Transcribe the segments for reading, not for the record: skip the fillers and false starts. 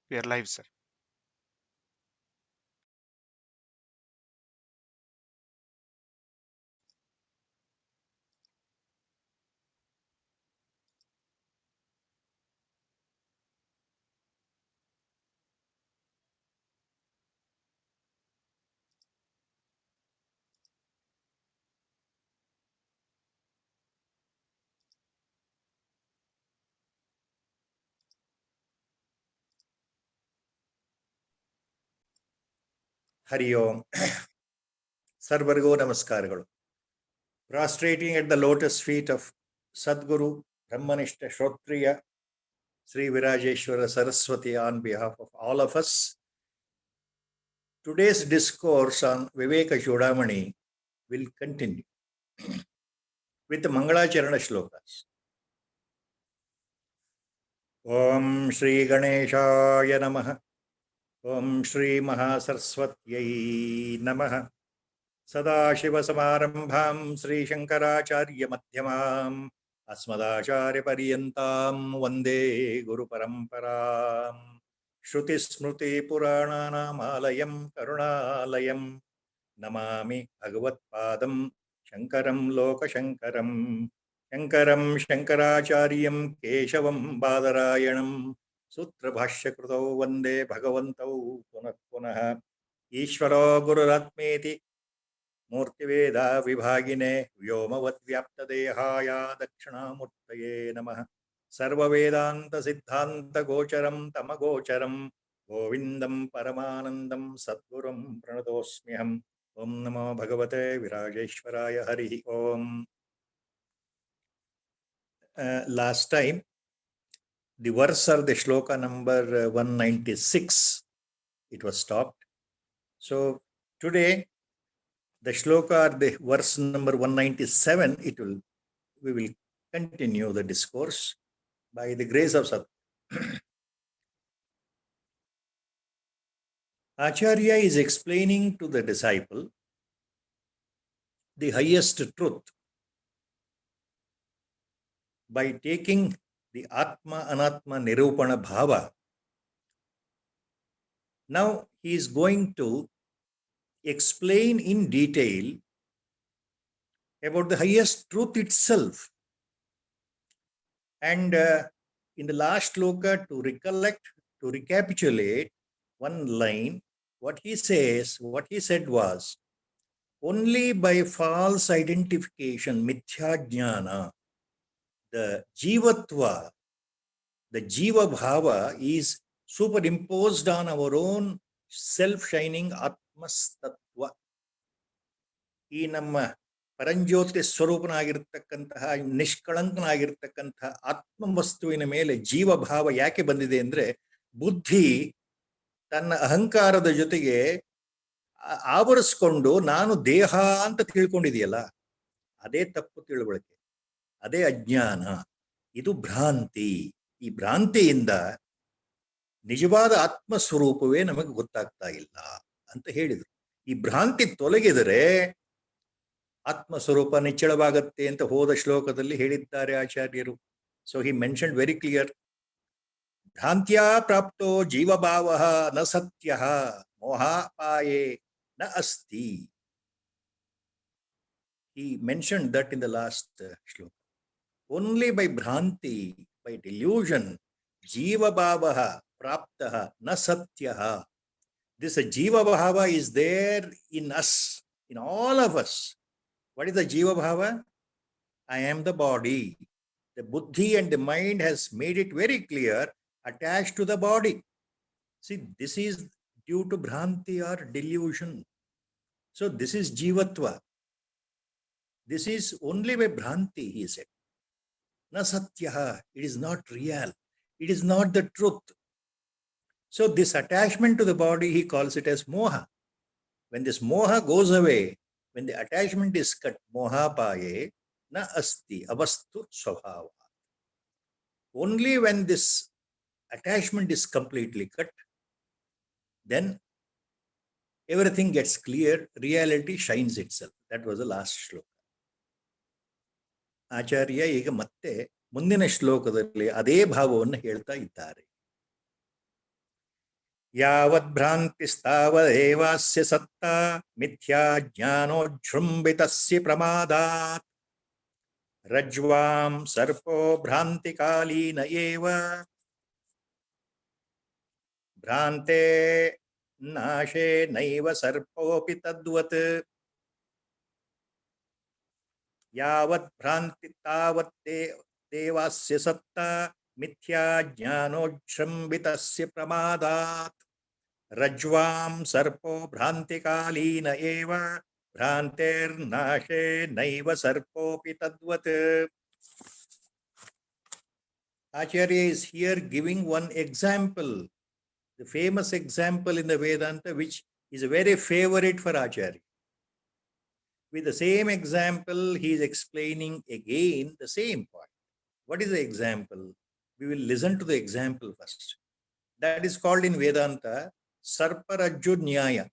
We are live, sir. Hari Om. Sarvargo Namaskaraಗಳು. Prostrating at the lotus feet of Sadguru Brahmanishta Shrotriya Sri Virajeshwara Saraswati on behalf of all of us, today's discourse on Viveka Chudamani will continue with the Mangalacharana shlokas. Om Shri Ganeshaya Namaha. Om Shri Mahasaraswatyai Namaha. सदाशिवसमारम्भां श्रीशङ्कराचार्यमध्यमाम् अस्मदाचार्यपर्यन्तां वन्दे गुरुपरम्पराम्. श्रुतिस्मृतिपुराणानामालयं करुणालयं नमामि भगवत्पादं शङ्करं लोकशङ्करं. शङ्करं शङ्कराचार्यं केशवं बादरायणं सूत्रभाष्यकृतौ वन्दे भगवन्तौ पुनः पुनः. ईश्वरो गुरुरात्मेति मूर्तिवेदा विभागिने व्योमवद्व्याप्तदेहाय दक्षिणामूर्तये नमः. सर्ववेदान्तसिद्धान्तगोचरं तमगोचरं गोविन्दं परमानन्दं सद्गुरुं प्रणतोऽस्म्यहम्. ॐ नमो भगवते विराजेश्वराय. हरिः ओम्. Last time, the verse or the shloka number 196, it was stopped. So today, the shloka or the verse number 197, we will continue the discourse by the grace of Sadguru. Acharya is explaining to the disciple the highest truth by taking the Atma Anatma Nirupana Bhava. Now he is going to explain in detail about the highest truth itself. And in the last shloka, to recapitulate one line, what he said was, only by false identification, mithya jnana, the jivatva, the jiva bhava is superimposed on our own self-shining atmastatva. ಈ ನಮ್ಮ ಪರಂಜ್ಯೋತಿ ಸ್ವರೂಪನಾಗಿರ್ತಕ್ಕಂತಹ ನಿಷ್ಕಳಂಕನಾಗಿರ್ತಕ್ಕಂತಹ ಆತ್ಮವಸ್ತುವಿನ ಮೇಲೆ ಜೀವಭಾವ ಯಾಕೆ ಬಂದಿದೆ ಅಂದ್ರೆ, ಬುದ್ಧಿ ತನ್ನ ಅಹಂಕಾರದ ಜೊತೆಗೆ ಆವರಿಸ್ಕೊಂಡು ನಾನು ದೇಹ ಅಂತ ತಿಳ್ಕೊಂಡಿದೆಯಲ್ಲ, ಅದೇ ತಪ್ಪು ತಿಳುವಳಿಕೆ, ಅದೇ ಅಜ್ಞಾನ, ಇದು ಭ್ರಾಂತಿ. ಈ ಭ್ರಾಂತಿಯಿಂದ ನಿಜವಾದ ಆತ್ಮಸ್ವರೂಪವೇ ನಮಗೆ ಗೊತ್ತಾಗ್ತಾ ಇಲ್ಲ ಅಂತ ಹೇಳಿದ್ರು. ಈ ಭ್ರಾಂತಿ ತೊಲಗಿದರೆ ಆತ್ಮಸ್ವರೂಪ ನಿಚ್ಚಳವಾಗತ್ತೆ ಅಂತ ಹೋದ ಶ್ಲೋಕದಲ್ಲಿ ಹೇಳಿದ್ದಾರೆ ಆಚಾರ್ಯರು. So he mentioned very clear, ಭ್ರಾಂತ್ಯಾ ಪ್ರಾಪ್ತೋ ಜೀವಭಾವ ನ ಸತ್ಯ ಮೋಹಾಪಾಯೇ ನ ಅಸ್ತಿ. He mentioned that in the last shloka. Only by bhranti, by delusion, jiva bhava praptaha na satyaha. This jiva bhava is there in us, in all of us. What is the jiva bhava? I am the body. The buddhi and the mind has made it very clear, attached to the body. See, this is due to bhranti or delusion. So this is jivatva. This is only by bhranti, he said. Na satyaha, it is not real. It is not the truth. So this attachment to the body, he calls it as moha. When this moha goes away, when the attachment is cut, moha paye na asti avastu swabhava. Only when this attachment is completely cut, then everything gets clear, reality shines itself. That was the last shloka. ಆಚಾರ್ಯ ಈಗ ಮತ್ತೆ ಮುಂದಿನ ಶ್ಲೋಕದಲ್ಲಿ ಅದೇ ಭಾವವನ್ನು ಹೇಳ್ತಾ ಇದ್ದಾರೆ. ಯಾವದ್ ಭ್ರಾಂತಿಸ್ತಾವದೇವಾಸ್ಯ ಸತ್ತಾ ಮಿಥ್ಯಾ ಜ್ಞಾನೋಜೃಂಭಿತಸ್ಯ ಪ್ರಮಾದಾತ್ ರಜ್ವಾಂ ಸರ್ಪೋ ಭ್ರಾಂತಿಕಾಲೀನ ಏವ ಭ್ರಾಂತೆ ನಾಶೇ ನೈವ ಸರ್ಪೋಪಿ ತದ್ವತ್ ಯಾವತ್ ಭ್ರಾಂತಿ ತಾವತ್ ದೇವಾಸ್ಯ ಸತ್ತಾ ಮಿಥ್ಯಾ ಜ್ಞಾನೋಜೃಂಭಿತಸ್ಯ ಪ್ರಮಾದಾತ್ ರಜ್ವಾಂ ಸರ್ಪೋ ಭ್ರಾಂತಿಕಾಲೀನ ಏವ ಭ್ರಾಂತೇರ್ನಾಶೇ ನೈವ ಸರ್ಪೋಪಿ ತದ್ವತ್. Acharya is here giving one example, the famous example in the Vedanta, which is a very favorite for Acharya. With the same example, he is explaining again the same point. What is the example? We will listen to the example first. That is called in Vedanta Sarparajju Nyaya.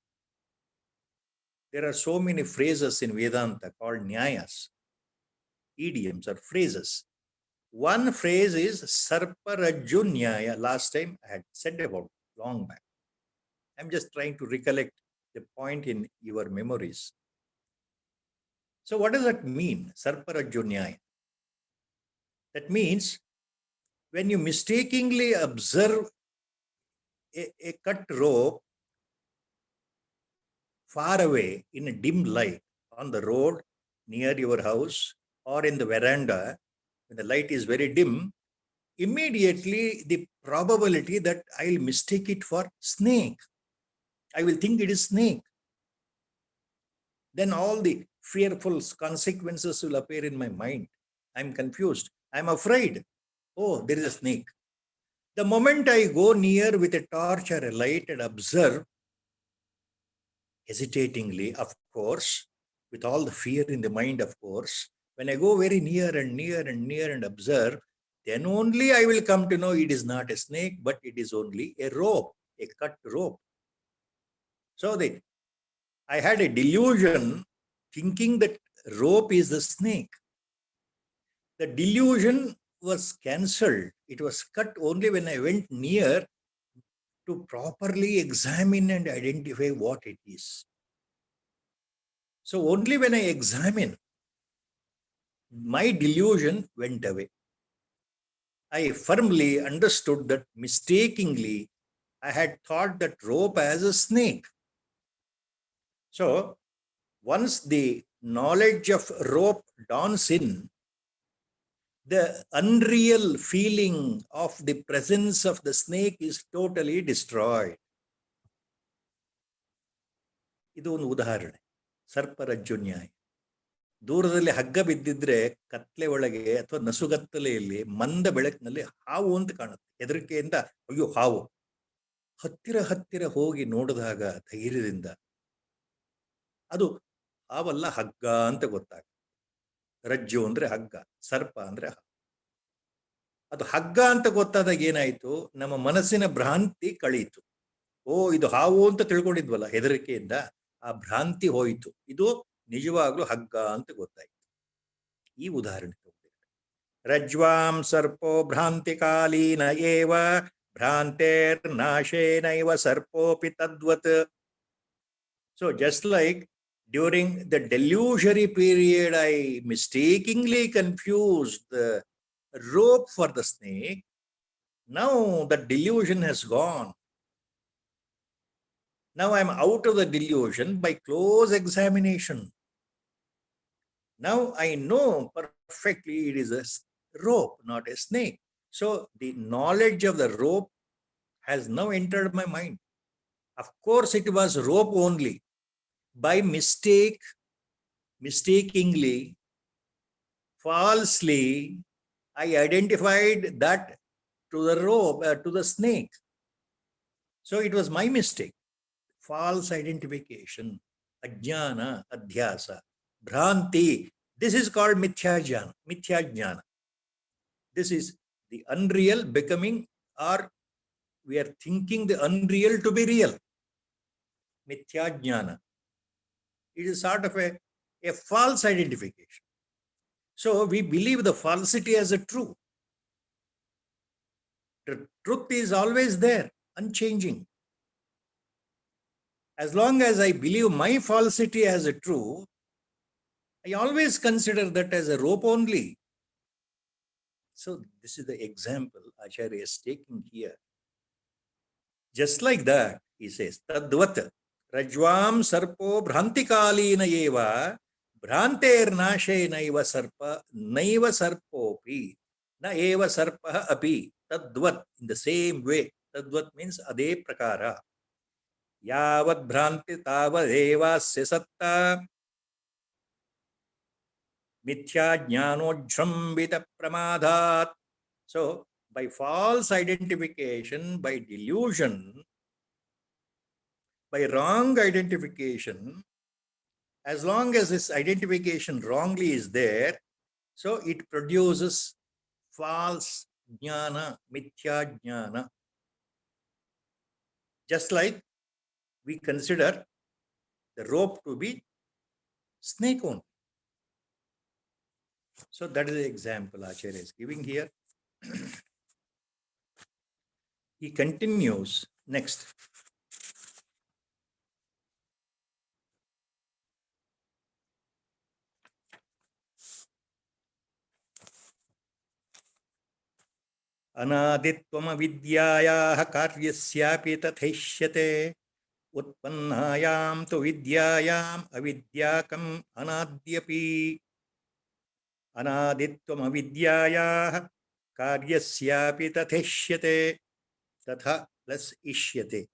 There are so many phrases in Vedanta called Nyayas, idioms or phrases. One phrase is Sarparajju Nyaya. Last time I had said about long back. I'm just trying to recollect the point in your memories. So what does that mean, Sarparajju Nyaya? That means when you mistakenly observe a cut rope far away in a dim light on the road near your house or in the veranda, when the light is very dim, immediately the probability that I'll mistake it for snake. I will think it is snake. Then all the fearful consequences will appear in my mind. I'm confused. I'm afraid. Oh, there is a snake. The moment I go near with a torch or a light and observe, hesitatingly, of course, with all the fear in the mind, of course, when I go very near and near and near and observe, then only I will come to know it is not a snake, but it is only a rope, a cut rope. So I had a delusion thinking that rope is the snake. The delusion was cancelled. It was cut only when I went near to properly examine and identify what it is. So only when I examine, my delusion went away. I firmly understood that mistakenly I had thought that rope as a snake. So once the knowledge of rope dawns in, the unreal feeling of the presence of the snake is totally destroyed. ಇದು ಒಂದು ಉದಾಹರಣೆ, ಸರ್ಪರಜ್ಜು ನ್ಯಾಯ. ದೂರದಲ್ಲಿ ಹಗ್ಗ ಬಿದ್ದಿದ್ರೆ ಕತ್ಲೆ ಒಳಗೆ ಅಥವಾ ನಸುಗತ್ತಲೆಯಲ್ಲಿ ಮಂದ ಬೆಳಕಿನಲ್ಲಿ ಹಾವು ಅಂತ ಕಾಣುತ್ತೆ. ಹೆದರಿಕೆಯಿಂದ ಅಯ್ಯೋ ಹಾವು. ಹತ್ತಿರ ಹೋಗಿ ನೋಡಿದಾಗ ಧೈರ್ಯದಿಂದ ಅದು ಹಾವಲ್ಲ, ಹಗ್ಗ ಅಂತ ಗೊತ್ತಾಗುತ್ತೆ. ರಜ್ಜು ಅಂದ್ರೆ ಹಗ್ಗ, ಸರ್ಪ ಅಂದ್ರೆ ಹಾವು. ಅದು ಹಗ್ಗ ಅಂತ ಗೊತ್ತಾದಾಗ ಏನಾಯ್ತು, ನಮ್ಮ ಮನಸ್ಸಿನ ಭ್ರಾಂತಿ ಕಳೀತು. ಓ, ಇದು ಹಾವು ಅಂತ ತಿಳ್ಕೊಂಡಿದ್ವಲ್ಲ ಹೆದರಿಕೆಯಿಂದ, ಆ ಭ್ರಾಂತಿ ಹೋಯಿತು. ಇದು ನಿಜವಾಗ್ಲೂ ಹಗ್ಗ ಅಂತ ಗೊತ್ತಾಯ್ತು. ಈ ಉದಾಹರಣೆ ರಜ್ವಾಂ ಸರ್ಪೋ ಭ್ರಾಂತಿ ಕಾಲೀನ ಏವ ಭ್ರಾಂತೇರ್ ನಾಶೇನೈವ ಸರ್ಪೋಪಿ ತದ್ವತ್. So just like during the delusory period, I mistakenly confused the rope for the snake. Now the delusion has gone. Now I'm out of the delusion by close examination. Now I know perfectly it is a rope, not a snake. So the knowledge of the rope has now entered my mind. Of course, it was rope only. By mistakenly, falsely, I identified that to the rope, to the snake. So it was my mistake. False identification, ajnana, adhyasa, bhranti. This is called mithya jnana. This is the unreal becoming, or we are thinking the unreal to be real. mithya jnana. It is sort of a false identification. So we believe the falsity as a true. The truth is always there, unchanging. As long as I believe my falsity as a true, I always consider that as a rope only. So this is the example Acharya is taking here. Just like that, he says, Tadvat Rajvam Sarpo Bhrantikalina Eva Bhranter Nashe Naiva Sarpa Naiva Sarpopi Na Eva Sarpa Api Tadvat, in the same way. Tadvat means Ade Prakara. Yavad Bhranti Tavadeva Sesatta Mithya Jnanojrambita Pramadhat. So, by false identification, by delusion, by wrong identification, as long as this identification wrongly is there, so it produces false jnana, mithya jnana. Just like we consider the rope to be snake only. So that is the example Acharya is giving here. He continues next. Anadittvamavidyayaha karyasyapi tatheshyate utpannayam tu vidyayam avidyakam anadyapi. Anadittvamavidyayaha karyasyapi tatheshyate, tatha plus ishyate.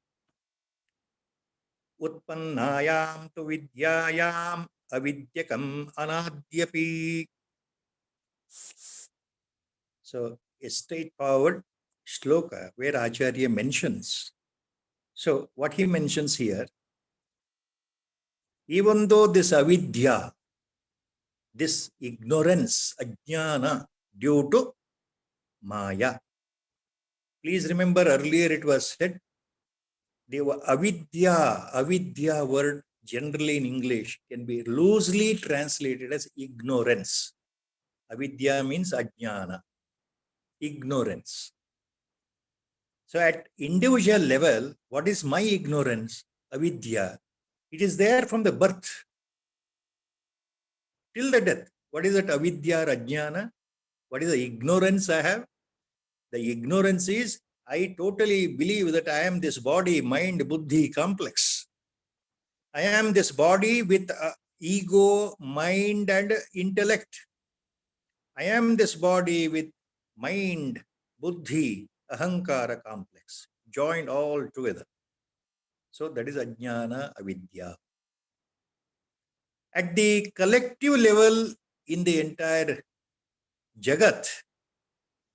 Utpannayam tu vidyayam avidyakam anadyapi. So a straightforward shloka where Acharya mentions. So what he mentions here, even though this avidya, this ignorance, ajnana, due to maya. Please remember earlier it was said, the avidya word generally in English can be loosely translated as ignorance. Avidya means ajnana, ignorance. So at individual level, what is my ignorance? Avidya. It is there from the birth till the death. What is that avidya or ajnana? What is the ignorance I have? The ignorance is I totally believe that I am this body, mind, buddhi complex. I am this body with ego, mind and intellect. I am this body with mind, buddhi, ahankara complex, joined all together. So that is ajnana, avidya. At the collective level in the entire jagat,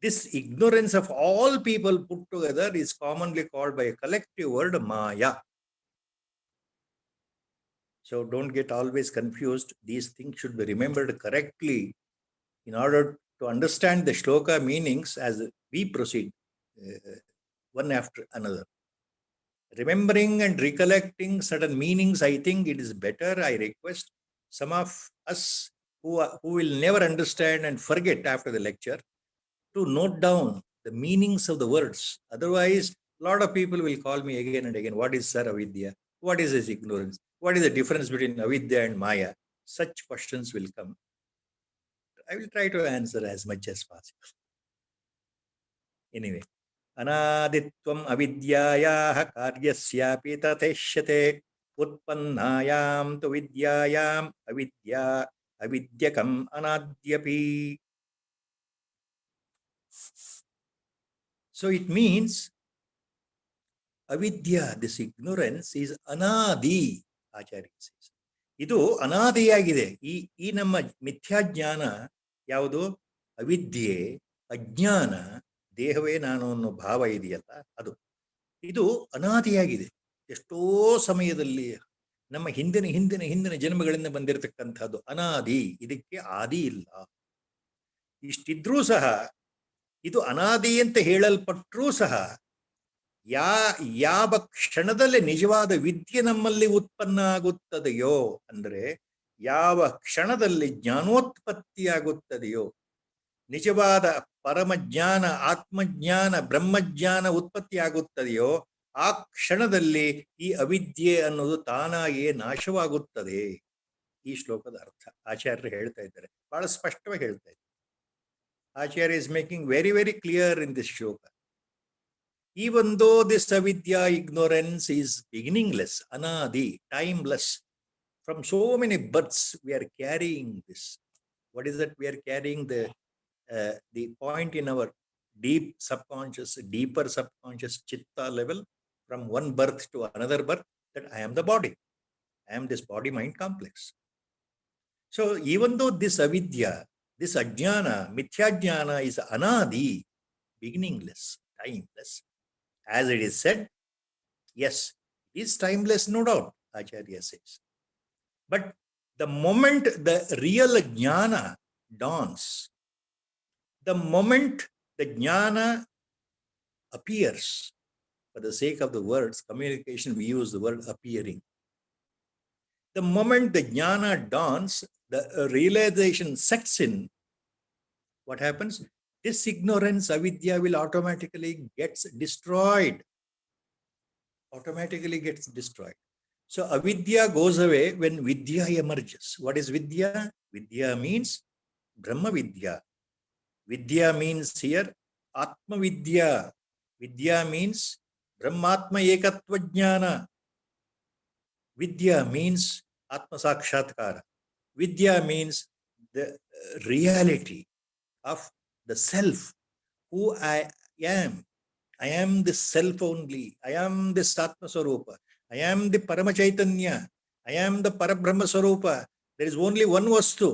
this ignorance of all people put together is commonly called by a collective word maya. So don't get always confused. These things should be remembered correctly in order to understand the shloka meanings as we proceed one after another. Remembering and recollecting certain meanings, I think it is better. I request some of us who will never understand and forget after the lecture to note down the meanings of the words. Otherwise, a lot of people will call me again and again, what is Sir Avidya? What is this ignorance? What is the difference between Avidya and Maya? Such questions will come. I will try to answer as much as possible. Anyway, Anaditvam avidyayaha karyasyapi tatheshyate utpannayam tu vidyayam avidyakam anadyapi. So it means avidya, this ignorance is anadi, Acharya says. ಇದು ಅನಾದಿಯಾಗಿದೆ. ಈ ನಮ್ಮ ಮಿಥ್ಯಾಜ್ಞಾನ ಯಾವುದು? ಅವಿದ್ಯೆ, ಅಜ್ಞಾನ, ದೇಹವೇ ನಾನು ಅನ್ನೋ ಭಾವ ಇದೆಯಲ್ಲ ಅದು. ಇದು ಅನಾದಿಯಾಗಿದೆ. ಎಷ್ಟೋ ಸಮಯದಲ್ಲಿ ನಮ್ಮ ಹಿಂದಿನ ಜನ್ಮಗಳಿಂದ ಬಂದಿರತಕ್ಕಂಥದ್ದು ಅನಾದಿ. ಇದಕ್ಕೆ ಆದಿ ಇಲ್ಲ. ಇಷ್ಟಿದ್ರೂ ಸಹ ಇದು ಅನಾದಿ ಅಂತ ಹೇಳಲ್ಪಟ್ಟರೂ ಸಹ ಯಾವ ಕ್ಷಣದಲ್ಲಿ ನಿಜವಾದ ವಿದ್ಯೆ ನಮ್ಮಲ್ಲಿ ಉತ್ಪನ್ನ ಆಗುತ್ತದೆಯೋ, ಅಂದರೆ ಯಾವ ಕ್ಷಣದಲ್ಲಿ ಜ್ಞಾನೋತ್ಪತ್ತಿಯಾಗುತ್ತದೆಯೋ, ನಿಜವಾದ ಪರಮಜ್ಞಾನ, ಆತ್ಮಜ್ಞಾನ, ಬ್ರಹ್ಮಜ್ಞಾನ ಉತ್ಪತ್ತಿ ಆಗುತ್ತದೆಯೋ, ಆ ಕ್ಷಣದಲ್ಲಿ ಈ ಅವಿದ್ಯೆ ಅನ್ನೋದು ತಾನಾಗಿಯೇ ನಾಶವಾಗುತ್ತದೆ. ಈ ಶ್ಲೋಕದ ಅರ್ಥ ಆಚಾರ್ಯರು ಹೇಳ್ತಾ ಇದ್ದಾರೆ, ಬಹಳ ಸ್ಪಷ್ಟವಾಗಿ ಹೇಳ್ತಾ ಇದ್ದಾರೆ. Acharya is making very very clear in this shloka. Even though this avidya, ignorance, is beginningless, anadi, timeless, from so many births we are carrying this. What is that? We are carrying the point in our deep subconscious, deeper subconscious chitta level, from one birth to another birth, that I am the body. I am this body-mind complex. So even though this avidya, this ajnana, mithya-jnana is anadi, beginningless, timeless, as it is said, yes, it is timeless, no doubt, Acharya says. But the moment the real jnana dawns, the moment the jnana appears, for the sake of the words, communication, we use the word appearing. The moment the jnana dawns, the realization sets in, what happens? This ignorance, avidya, will automatically gets destroyed. Automatically gets destroyed. So avidya goes away when vidya emerges. What is vidya? Vidya means Brahma Vidya. Vidya means here Atma Vidya. Vidya means Brahmatma Ekatva Jnana. Vidya means Atma Sakshatkara. Vidya means the reality of the self, who I am. I am this self only. I am this Atma Swarupa. I am the Parama Chaitanya. I am the Parabrahma Swarupa. There is only one Vastu.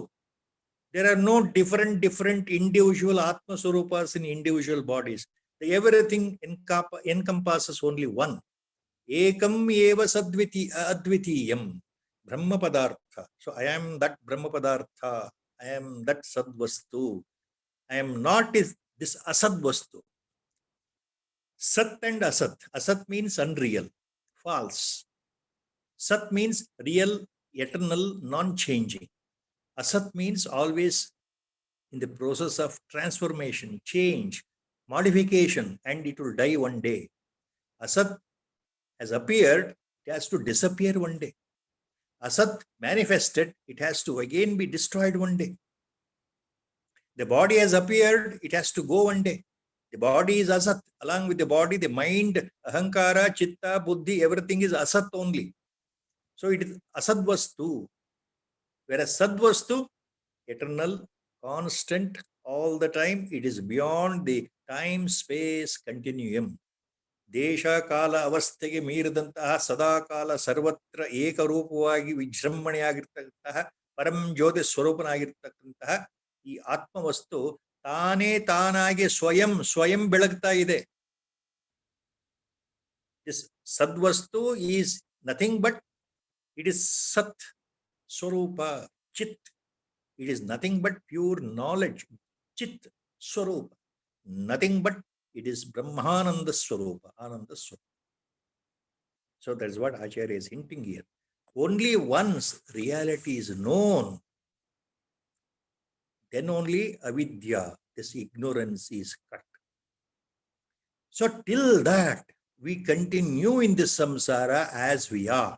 There are no different individual Atma Swarupas in individual bodies. Everything encompasses only one. Ekam eva advitiyam. Brahma Padartha. So I am that Brahma Padartha. I am that Sadvastu. I am not this Asad Vastu. Sat and Asat. Asat means unreal, false. Sat means real, eternal, non-changing. Asat means always in the process of transformation, change, modification, and it will die one day. Asat has appeared, it has to disappear one day. Asat manifested, it has to again be destroyed one day. The body has appeared, it has to go one day. The body is asat. Along with the body, the mind, ahankara, chitta, buddhi, everything is asat only. So it is asad vastu. Whereas sad vastu, eternal, constant, all the time, it is beyond the time-space continuum. Desha kala avasthege meeridantaha sada kala sarvatra ekaroopavagi vijೃಂಭಣೆಯಾಗಿರತಕ್ಕಂತಹ ಪರಂ ಜ್ಯೋತಿ ಸ್ವರೂಪನಾಗಿರತಕ್ಕಂತಹ ಈ ಆತ್ಮವಸ್ತು ತಾನೇ ತಾನಾಗಿ ಸ್ವಯಂ ಬೆಳಗ್ತಾ ಇದೆ. This sadvastu is nothing but it is sat swarupa chit. It is nothing but pure knowledge, chit swarupa. Nothing but it is Brahmananda Swarupa, Ananda Swarupa. So that's what Acharya is hinting here. Only once reality is known, then only avidya, this ignorance, is cut. So till that, we continue in this samsara as we are.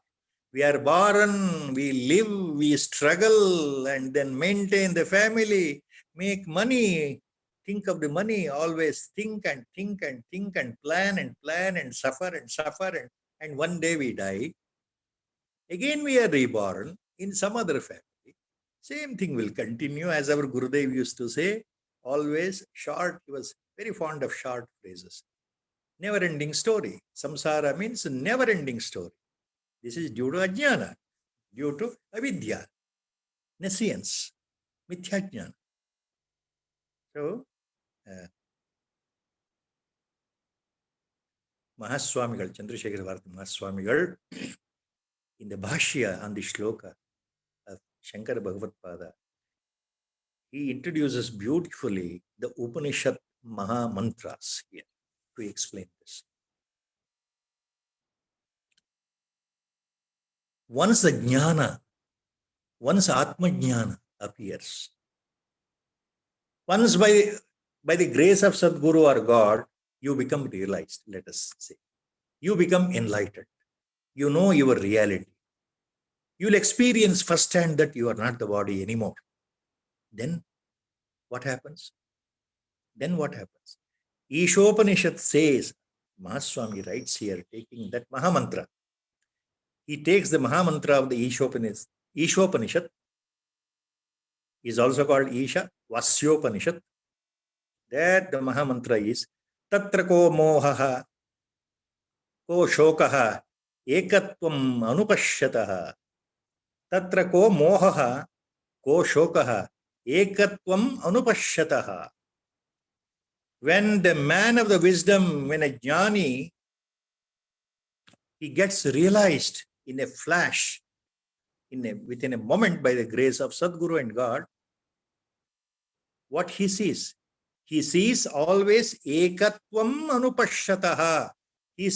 We are born, we live, we struggle, and then maintain the family, make money, think of the money, always think and think and think and plan and suffer, and one day we die. Again we are reborn in some other family. Same thing will continue, as our Gurudev used to say, always short. He was very fond of short phrases. Never-ending story. Samsara means never-ending story. This is due to ajnana, due to avidya, nescience, mithya-jnana. So, Mahaswamigal, Chandrasekhara Bharati Mahaswamigal, in the Bhashya on the shloka of Shankara Bhagavatpada, he introduces beautifully the Upanishad Maha Mantras here to explain this. once the jnana, once Atma Jnana appears, once by the grace of Sadguru or God, you become realized, let us say. You become enlightened. You know your reality. You'll experience firsthand that you are not the body anymore. Then what happens? Then what happens? Ishopanishad says, Mahaswami writes here, taking that Mahamantra. He takes the Mahamantra of the Ishopanishad. Ishopanishad is also called Isha Vasyopanishad. That the Mahamantra is Tatra ko mohaha ko shokaha ekatvam anupashyataha. Tatra ko mohaha ko shokaha ekatvam anupashyataha. When the man of the wisdom, when a jnani, he gets realized in a flash, within a moment by the grace of Sadguru and God, what he sees? He sees always ekatvam anupashyataha. He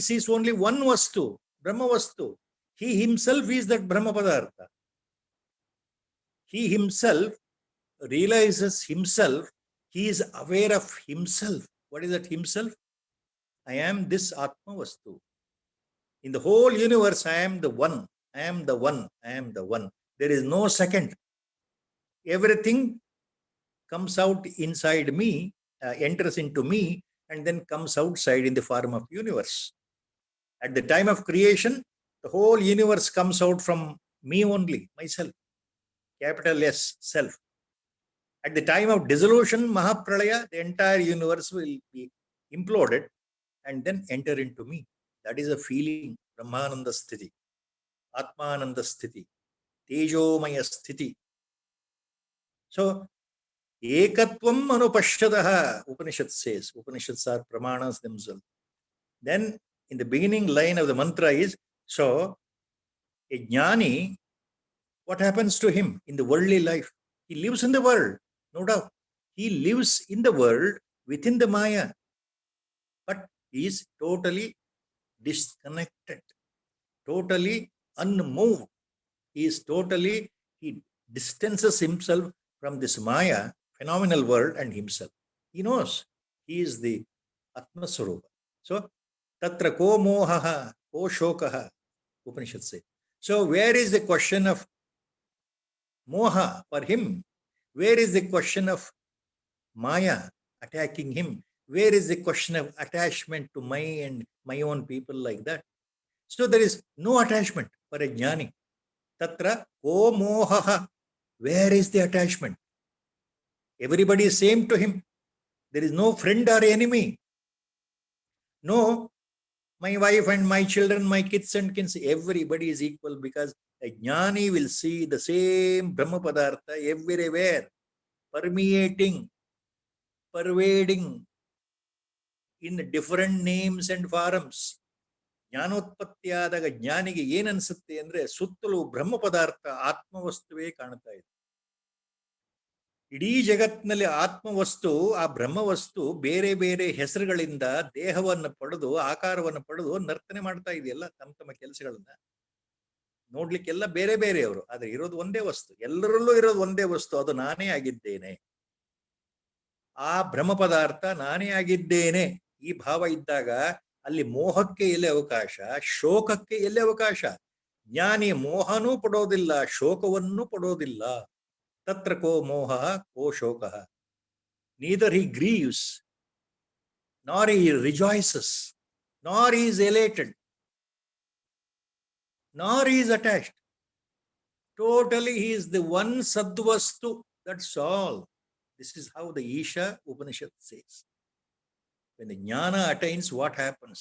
sees only one vastu, Brahma vastu. He himself is that Brahma Padartha. He himself realizes himself. He is aware of himself. What is that himself? I am this Atma vastu. In the whole universe, I am the one. I am the one. I am the one. There is no second. Everything comes out inside me, enters into me, and then comes outside in the form of universe. At the time of creation, the whole universe comes out from me only, myself, capital S, self. At the time of dissolution, Mahapralaya, the entire universe will be imploded and then enter into me. That is a feeling, Brahmananda Sthiti, Atmananda Sthiti, Tejomaya Sthiti. So, Ekatvam anupashyataha, Upanishad says. Upanishads are pramanas themselves. Then, in the beginning line of the mantra is, so, a jnani, what happens to him in the worldly life? He lives in the world, no doubt. He lives in the world within the Maya, but he is totally disconnected, totally unmoved. He distances himself from this Maya, phenomenal world, and himself. He knows he is the Atma Swarupa. So, Tatra ko mohaha, ko shokaha, Upanishad says. So, where is the question of moha for him? Where is the question of Maya attacking him? Where is the question of attachment to my own people like that? So, there is no attachment for a jnani. Tatra ko mohaha. Where is the attachment? Everybody is same to him. There is no friend or enemy. No, my wife and my children, my kids and kins, everybody is equal, because a jnani will see the same Brahma Padartha everywhere, permeating, pervading in different names and forms. ಜ್ಞಾನೋತ್ಪತ್ತಿಯಾದಾಗ ಜ್ಞಾನಿಗೆ ಏನನ್ಸುತ್ತೆ ಅಂದ್ರೆ ಸುತ್ತಲೂ ಬ್ರಹ್ಮ ಪದಾರ್ಥ ಆತ್ಮವಸ್ತುವೇ ಕಾಣ್ತಾ ಇದೆ. ಇಡೀ ಜಗತ್ತಿನಲ್ಲಿ ಆತ್ಮವಸ್ತು, ಆ ಬ್ರಹ್ಮವಸ್ತು ಬೇರೆ ಬೇರೆ ಹೆಸರುಗಳಿಂದ ದೇಹವನ್ನು ಪಡೆದು, ಆಕಾರವನ್ನು ಪಡೆದು ನರ್ತನೆ ಮಾಡ್ತಾ ಇದೆಯಲ್ಲ ತಮ್ಮ ತಮ್ಮ ಕೆಲಸಗಳನ್ನ. ನೋಡ್ಲಿಕ್ಕೆಲ್ಲ ಬೇರೆ ಬೇರೆಯವರು, ಆದ್ರೆ ಇರೋದು ಒಂದೇ ವಸ್ತು, ಎಲ್ಲರಲ್ಲೂ ಇರೋದು ಒಂದೇ ವಸ್ತು, ಅದು ನಾನೇ ಆಗಿದ್ದೇನೆ. ಆ ಬ್ರಹ್ಮ ಪದಾರ್ಥ ನಾನೇ ಆಗಿದ್ದೇನೆ ಈ ಭಾವ ಇದ್ದಾಗ ಅಲ್ಲಿ ಮೋಹಕ್ಕೆ ಎಲ್ಲಿ ಅವಕಾಶ, ಶೋಕಕ್ಕೆ ಎಲ್ಲಿ ಅವಕಾಶ? ಜ್ಞಾನಿ ಮೋಹನೂ ಪಡೋದಿಲ್ಲ, ಶೋಕವನ್ನು ಪಡೋದಿಲ್ಲ. ತತ್ರ ಕೋ ಮೋಹ ಕೋ ಶೋಕ. Neither he grieves, nor he rejoices, nor he is elated, nor he is attached. Totally he is the one sadvastu, that's all. This is how the Isha Upanishad says. When the jnana attains, what happens?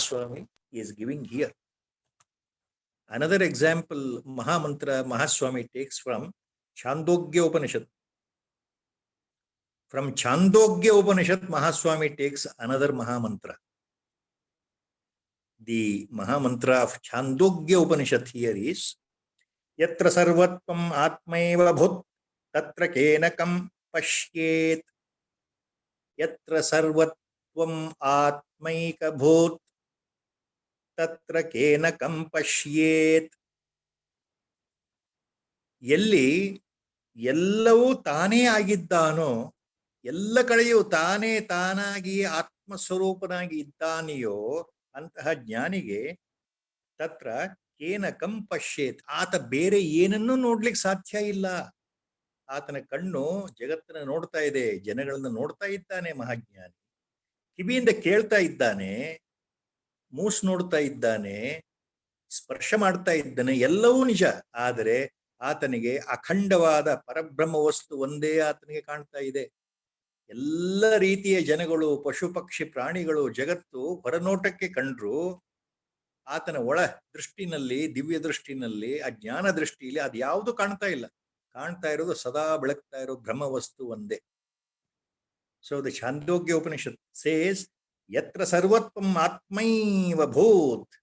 Swami is giving here. Another example, Mahamantra Mahaswami takes from Chandogya Upanishad. From Chandogya Upanishad, Mahaswami takes another Mahamantra. The Mahamantra of Chandogya Upanishad here is Yatra Sarvatvam Atmaiva Bhut Tatra Kenakam ಪಶ್ಯೇತ್ ಯತ್ರ ಸರ್ವತ್ವಂ ಆತ್ಮೈಕಭೂತ್ ತತ್ರ ಕೇನ ಕಂ ಪಶ್ಯೇತ್. ಎಲ್ಲಿ ಎಲ್ಲವೂ ತಾನೇ ಆಗಿದ್ದಾನೋ, ಎಲ್ಲ ಕಡೆಯೂ ತಾನೇ ತಾನಾಗಿ ಆತ್ಮಸ್ವರೂಪನಾಗಿ ಇದ್ದಾನೆಯೋ ಅಂತಹ ಜ್ಞಾನಿಗೆ ತತ್ರ ಕೇನ ಕಂ ಪಶ್ಯೇತ್, ಆತ ಬೇರೆ ಏನನ್ನೂ ನೋಡ್ಲಿಕ್ಕೆ ಸಾಧ್ಯ ಇಲ್ಲ. ಆತನ ಕಣ್ಣು ಜಗತ್ತನ್ನ ನೋಡ್ತಾ ಇದೆ, ಜನಗಳನ್ನ ನೋಡ್ತಾ ಇದ್ದಾನೆ ಮಹಾಜ್ಞಾನಿ. ಕಿವಿಯಿಂದ ಕೇಳ್ತಾ ಇದ್ದಾನೆ, ಮೂಸ್ ನೋಡ್ತಾ ಇದ್ದಾನೆ, ಸ್ಪರ್ಶ ಮಾಡ್ತಾ ಇದ್ದಾನೆ, ಎಲ್ಲವೂ ನಿಜ. ಆದರೆ ಆತನಿಗೆ ಅಖಂಡವಾದ ಪರಬ್ರಹ್ಮ ವಸ್ತು ಒಂದೇ ಆತನಿಗೆ ಕಾಣ್ತಾ ಇದೆ. ಎಲ್ಲ ರೀತಿಯ ಜನಗಳು, ಪಶು ಪಕ್ಷಿ ಪ್ರಾಣಿಗಳು, ಜಗತ್ತು ಹೊರನೋಟಕ್ಕೆ ಕಂಡ್ರು ಆತನ ಒಳ ದೃಷ್ಟಿನಲ್ಲಿ, ದಿವ್ಯ ದೃಷ್ಟಿನಲ್ಲಿ, ಆ ಜ್ಞಾನ ದೃಷ್ಟಿಯಲ್ಲಿ ಅದು ಯಾವುದು ಕಾಣ್ತಾ ಇಲ್ಲ. ಕಾಣ್ತಾ ಇರೋದು ಸದಾ ಬೆಳಗ್ತಾ ಇರೋ ಬ್ರಹ್ಮ ವಸ್ತು ಒಂದೇ. So the Chandogya Upanishad says ಯತ್ರ ಸರ್ವತ್ವಂ ಆತ್ಮೈವ ಭೂತ್.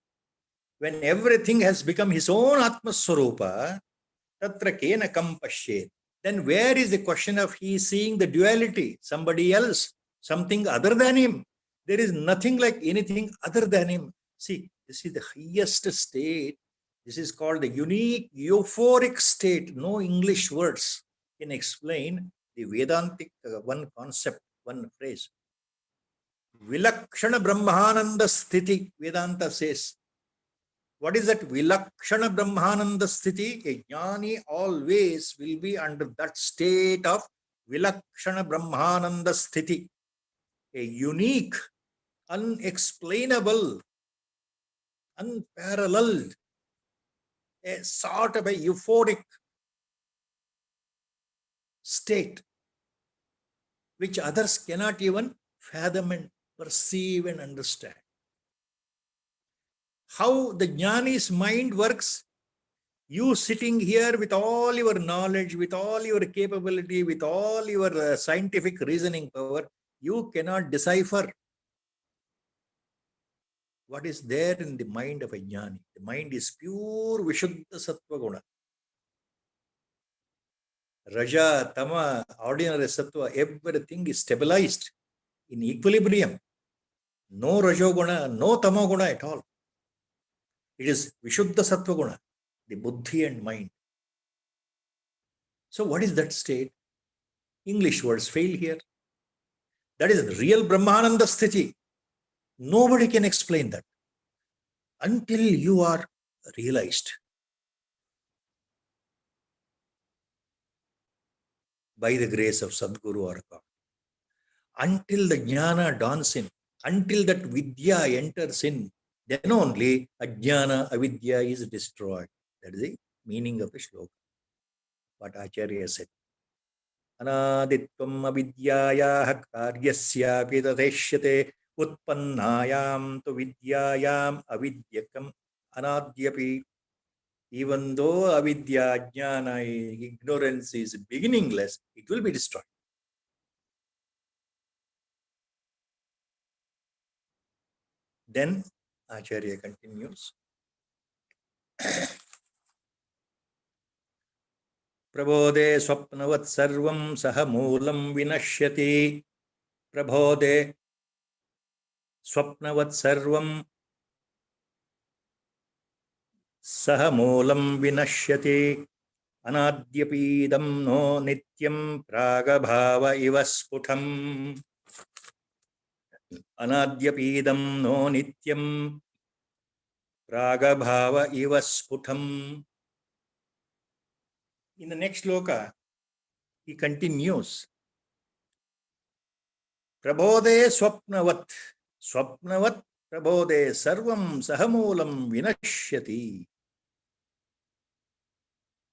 when everything has become his own Atma Swarupa, tatra kena kam pashyet. Then where is the question of he seeing the duality, somebody else, something other than him? There is nothing like anything other than him. See, this is the highest state. This is called the unique euphoric state. No English words can explain the Vedantic one concept, one phrase. Vilakshana Brahmananda Sthiti, Vedanta says. What is that Vilakshana Brahmananda Sthiti? A jnani always will be under that state of Vilakshana Brahmananda Sthiti. A unique, unexplainable, unparalleled, a sort of a euphoric state which others cannot even fathom and perceive and understand. How the jnani's mind works, you sitting here with all your knowledge, with all your capability, with all your scientific reasoning power, you cannot decipher what is there in the mind of a jnani. The mind is pure Vishuddha Sattva Guna. Raja, Tama, ordinary Sattva, everything is stabilized in equilibrium. No Rajoguna, no Tamoguna at all. It is Vishuddha Sattva Guna, the buddhi and mind. So what is that state? English words fail here. That is real Brahmananda Sthiti. Nobody can explain that until you are realized by the grace of Sadguru or God. Until the jnana dawns in, until that vidya enters in, then only ajnana avidya is destroyed. That is the meaning of the shloka. What Acharya said. Anaditvam avidyayah karyasyapi tateshyate utpannayam tu vidyayam avidyakam anadyapi. Even though avidya, jnana, ignorance is beginningless, it will be destroyed. Then Acharya continues. Prabodhe swapnavat sarvam saha moolam vinashyati. Prabodhe swapnavat sarvam saha moolam vinashyati. Anadyapidam no nityam pragabhava iva sputham. Anadyapidam no nityam pragabhava iva sputham. In the next sloka, he continues. Prabodhe swapnavat. Swapnavat prabodhe sarvam sahamulam vinashyati.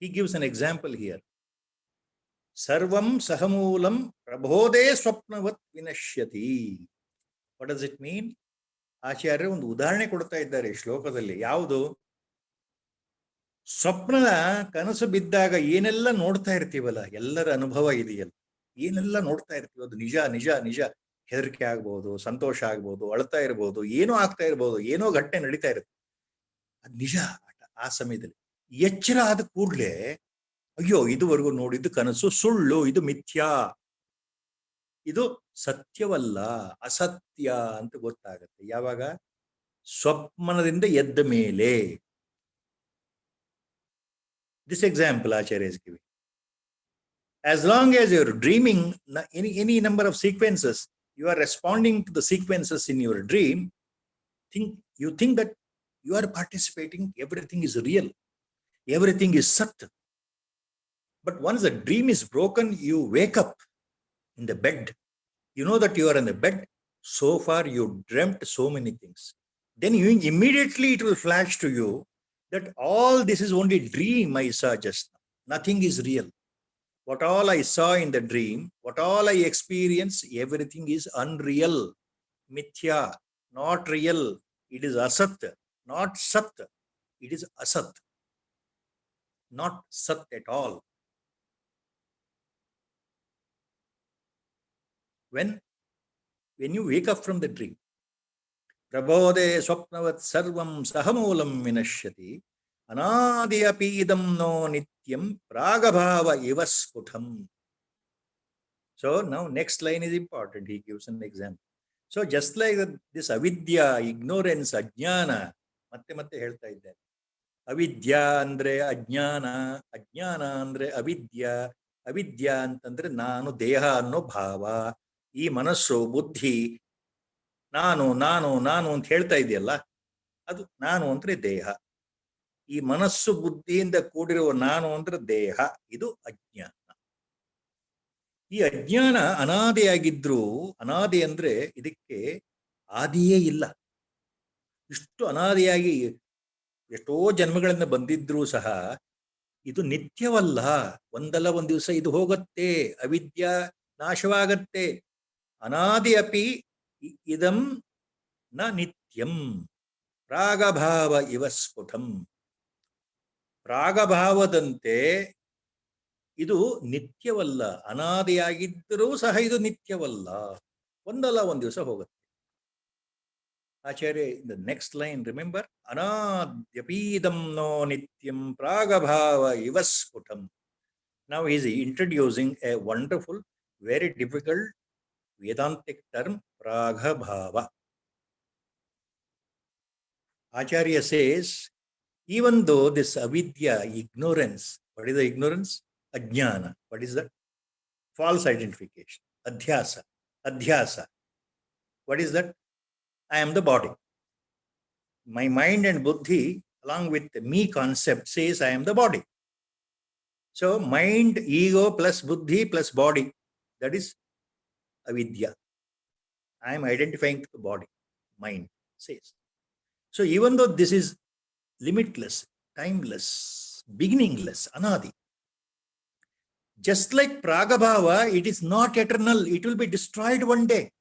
He gives an example here. Sarvam sahamulam prabodhe swapnavat vinashyati. What does it mean? ಆಚಾರ್ಯರು ಒಂದು ಉದಾಹರಣೆ ಕೊಡ್ತಾ ಇದ್ದಾರೆ ಈ ಶ್ಲೋಕದಲ್ಲಿ. ಯಾವುದು? ಸ್ವಪ್ನದ ಕನಸು ಬಿದ್ದಾಗ ಏನೆಲ್ಲ ನೋಡ್ತಾ ಇರ್ತೀವಲ್ಲ, ಎಲ್ಲರ ಅನುಭವ ಇದೆಯಲ್ಲ, ಏನೆಲ್ಲ ನೋಡ್ತಾ ಇರ್ತೀವಿ ಅದು ನಿಜ ನಿಜ ನಿಜ. ಹೆದರಿಕೆ ಆಗ್ಬೋದು, ಸಂತೋಷ ಆಗ್ಬೋದು, ಅಳ್ತಾ ಇರ್ಬೋದು, ಏನೋ ಆಗ್ತಾ ಇರ್ಬೋದು, ಏನೋ ಘಟನೆ ನಡೀತಾ ಇರುತ್ತೆ, ಅದು ನಿಜ. ಆ ಸಮಯದಲ್ಲಿ ಎಚ್ಚರ ಆದ ಕೂಡ್ಲೆ ಅಯ್ಯೋ ಇದುವರೆಗೂ ನೋಡಿದ್ದು ಕನಸು ಸುಳ್ಳು, ಇದು ಮಿಥ್ಯಾ ಇದು ಸತ್ಯವಲ್ಲ, ಅಸತ್ಯ ಅಂತ ಗೊತ್ತಾಗುತ್ತೆ. ಯಾವಾಗ? ಸ್ವಪ್ನದಿಂದ ಎದ್ದ ಮೇಲೆ. This example Acharya is giving. As long as you're dreaming any number of sequences, you are responding to the sequences in your dream, you think that you are participating, everything is real, everything is sat. But once the dream is broken, you wake up in the bed. You know that you are in the bed. So far you dreamt so many things. Then you immediately it will flash to you that all this is only dream I saw just now. Nothing is real. What all I saw in the dream, what all I experienced, everything is unreal. Mithya, not real. It is asat, not sat. It is asat, not sat at all. When you wake up from the dream, prabodhe swapnavat sarvam sahamulam vinashyati anadi api idam no nityam pragabhava ivasputham. So now next line is important. He gives an example. So just like this avidya, ignorance, ajnana, ಮತ್ತೆ ಹೇಳ್ತಾ ಇದ್ದಾರೆ. ಅವಿದ್ಯಾ ಅಂದ್ರೆ ಅಜ್ಞಾನ, ಅಜ್ಞಾನ ಅಂದ್ರೆ ಅವಿದ್ಯಾ, ಅವಿದ್ಯಾ ಅಂತಂದ್ರೆ ನಾನು ದೇಹ ಅನ್ನೋ ಭಾವ, ಈ ಮನಸ್ಸು ಬುದ್ಧಿ ನಾನು ನಾನು ನಾನು ಅಂತ ಹೇಳ್ತಾ ಇದೆಯಲ್ಲ, ಅದು ನಾನು ಅಂದ್ರೆ ದೇಹ. ಈ ಮನಸ್ಸು ಬುದ್ಧಿಯಿಂದ ಕೂಡಿರುವ ನಾನು ಅಂದ್ರೆ ದೇಹ. ಇದು ಅಜ್ಞಾನ. ಈ ಅಜ್ಞಾನ ಅನಾದಿಯಾಗಿದ್ರು, ಅನಾದಿ ಅಂದ್ರೆ ಇದಕ್ಕೆ ಆದಿಯೇ ಇಲ್ಲ. ಇಷ್ಟು ಅನಾದಿಯಾಗಿ ಎಷ್ಟೋ ಜನ್ಮಗಳಿಂದ ಬಂದಿದ್ರೂ ಸಹ ಇದು ನಿತ್ಯವಲ್ಲ. ಒಂದಲ್ಲ ಒಂದ್ ದಿವಸ ಇದು ಹೋಗುತ್ತೆ, ಅವಿದ್ಯಾ ನಾಶವಾಗತ್ತೆ. ಅನಾದಿ ಅಪಿ ಇದಂ ನ ನಿತ್ಯಂ ಪ್ರಾಗಭಾವ ಇವ ಸ್ಫುಟಂ. ಪ್ರಾಗಭಾವದಂತೆ ಇದು ನಿತ್ಯವಲ್ಲ. ಅನಾದಿಯಾಗಿದ್ದರೂ ಸಹ ಇದು ನಿತ್ಯವಲ್ಲ. ಒಂದಲ್ಲ ಒಂದ್ ದಿವಸ ಹೋಗುತ್ತೆ. Acharya, in the next line, remember, anadyapidam no nityam pragabhava ivasputam. Now he is introducing a wonderful, very difficult Vedantic term, pragabhava. Acharya says, even though this avidya, ignorance, what is the ignorance? Ajnana. What is that? False identification. Adhyasa. Adhyasa. What is that? I am the body. My mind and buddhi, along with the me concept, says I am the body. So mind, ego plus buddhi plus body, that is avidya. I am identifying to the body, mind says. So even though this is limitless, timeless, beginningless, anadi, just like pragabhava, it is not eternal. It will be destroyed one day.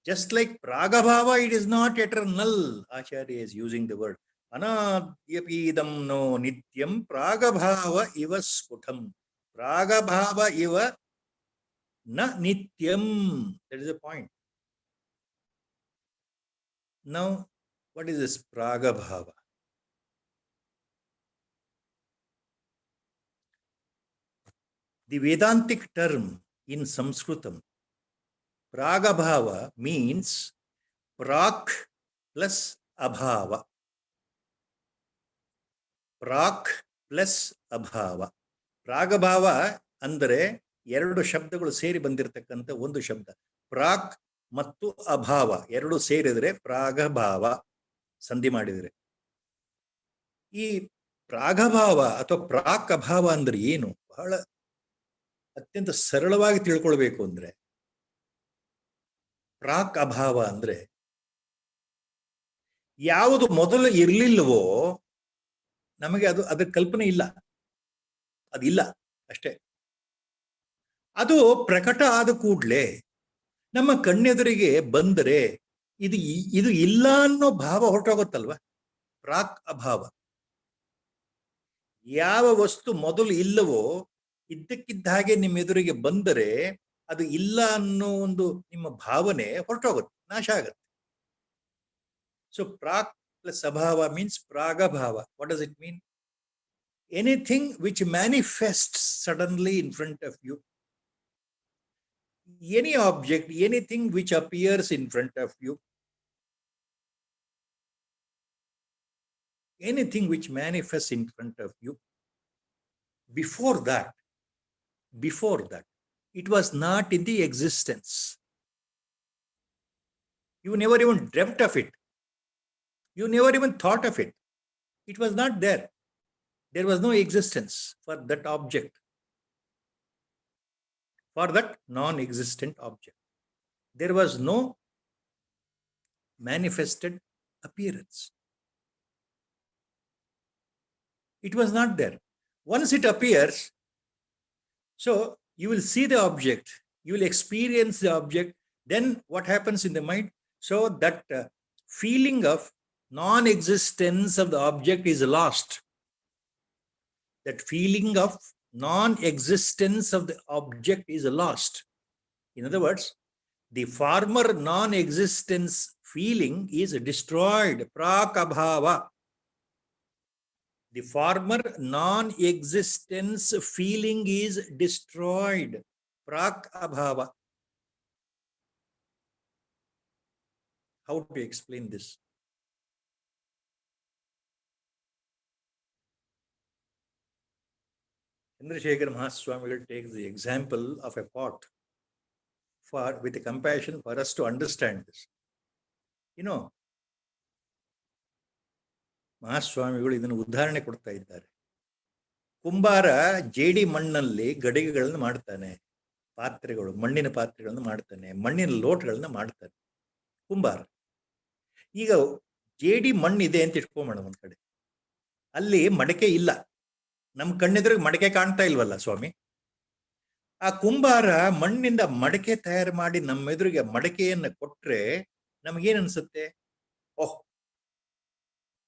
Just like pragabhava, it is not eternal. Acharya is using the word anadyapidam no nityam pragabhava iva sputam. Pragabhava iva na nityam. That is the point. Now, what is this pragabhava? The Vedantic term in Sanskritam, pragabhava means prak plus abhava. Prak plus abhava. ಪ್ರಾಗಭಾವ ಅಂದರೆ ಎರಡು ಶಬ್ದಗಳು ಸೇರಿ ಬಂದಿರತಕ್ಕಂಥ ಒಂದು ಶಬ್ದ. ಪ್ರಾಕ್ ಮತ್ತು ಅಭಾವ ಎರಡು ಸೇರಿದರೆ ಪ್ರಾಗಭಾವ, ಸಂಧಿ ಮಾಡಿದರೆ. ಈ ಪ್ರಾಗಭಾವ ಅಥವಾ ಪ್ರಾಕ್ ಅಭಾವ ಅಂದ್ರೆ ಏನು? ಬಹಳ ಅತ್ಯಂತ ಸರಳವಾಗಿ ತಿಳ್ಕೊಳ್ಬೇಕು ಅಂದ್ರೆ, ಪ್ರಾಕ್ ಅಭಾವ ಅಂದ್ರೆ ಯಾವುದು ಮೊದಲು ಇರ್ಲಿಲ್ವೋ ನಮಗೆ ಅದರ ಕಲ್ಪನೆ ಇಲ್ಲ, ಅದಿಲ್ಲ ಅಷ್ಟೇ. ಅದು ಪ್ರಕಟ ಆದ ಕೂಡ್ಲೆ ನಮ್ಮ ಕಣ್ಣೆದುರಿಗೆ ಬಂದರೆ ಇದು ಇಲ್ಲ ಅನ್ನೋ ಭಾವ ಹೊರಟೋಗುತ್ತಲ್ವ, ಪ್ರಾಕ್ ಅಭಾವ. ಯಾವ ವಸ್ತು ಮೊದಲು ಇಲ್ಲವೋ ಇದ್ದಕ್ಕಿದ್ದ ಹಾಗೆ ನಿಮ್ಮ ಎದುರಿಗೆ ಬಂದರೆ ಅದು ಇಲ್ಲ ಅನ್ನೋ ಒಂದು ನಿಮ್ಮ ಭಾವನೆ ಹೊರಟೋಗುತ್ತೆ, ನಾಶ ಆಗುತ್ತೆ. ಸೊ ಪ್ರಾಕ್ ಪ್ಲಸ್ ಅಭಾವ ಮೀನ್ಸ್ ಪ್ರಾಗಭಾವ. What does it mean? Anything which manifests suddenly in front of you, any object, anything which appears in front of you, anything which manifests in front of you, before that, it was not in the existence. You never even dreamt of it. You never even thought of it. It was not there. There was no existence for that object, for that non-existent object. There was no manifested appearance. It was not there. Once it appears, so you will see the object, you will experience the object, then what happens in the mind? So that feeling of non-existence of the object is lost. That feeling of non-existence of the object is lost. In other words, the former non-existence feeling is destroyed. Prakabhava. The former non-existence feeling is destroyed. Prakabhava. How to explain this? Chandrasekhar Mahaswami takes the example of a pot with a compassion for us to understand this. You know, ಮಹಾಸ್ವಾಮಿಗಳು ಇದನ್ನು ಉದಾಹರಣೆ ಕೊಡ್ತಾ ಇದ್ದಾರೆ. ಕುಂಬಾರ ಜೇಡಿ ಮಣ್ಣಲ್ಲಿ ಗಡಿಗೆಗಳನ್ನು ಮಾಡ್ತಾನೆ, ಪಾತ್ರೆಗಳು, ಮಣ್ಣಿನ ಪಾತ್ರೆಗಳನ್ನು ಮಾಡ್ತಾನೆ, ಮಣ್ಣಿನ ಲೋಟಗಳನ್ನ ಮಾಡ್ತಾನೆ ಕುಂಬಾರ. ಈಗ ಜೇಡಿ ಮಣ್ಣಿದೆ ಅಂತ ಇಟ್ಕೊಂಬೋಣ ಒಂದ್ ಕಡೆ, ಅಲ್ಲಿ ಮಡಕೆ ಇಲ್ಲ, ನಮ್ ಕಣ್ಣೆದುರಿಗೆ ಮಡಕೆ ಕಾಣ್ತಾ ಇಲ್ವಲ್ಲ ಸ್ವಾಮಿ. ಆ ಕುಂಬಾರ ಮಣ್ಣಿಂದ ಮಡಕೆ ತಯಾರು ಮಾಡಿ ನಮ್ಮೆದುರಿಗೆ ಮಡಕೆಯನ್ನು ಕೊಟ್ರೆ ನಮಗೇನ್ ಅನ್ಸುತ್ತೆ? ಓಹ್,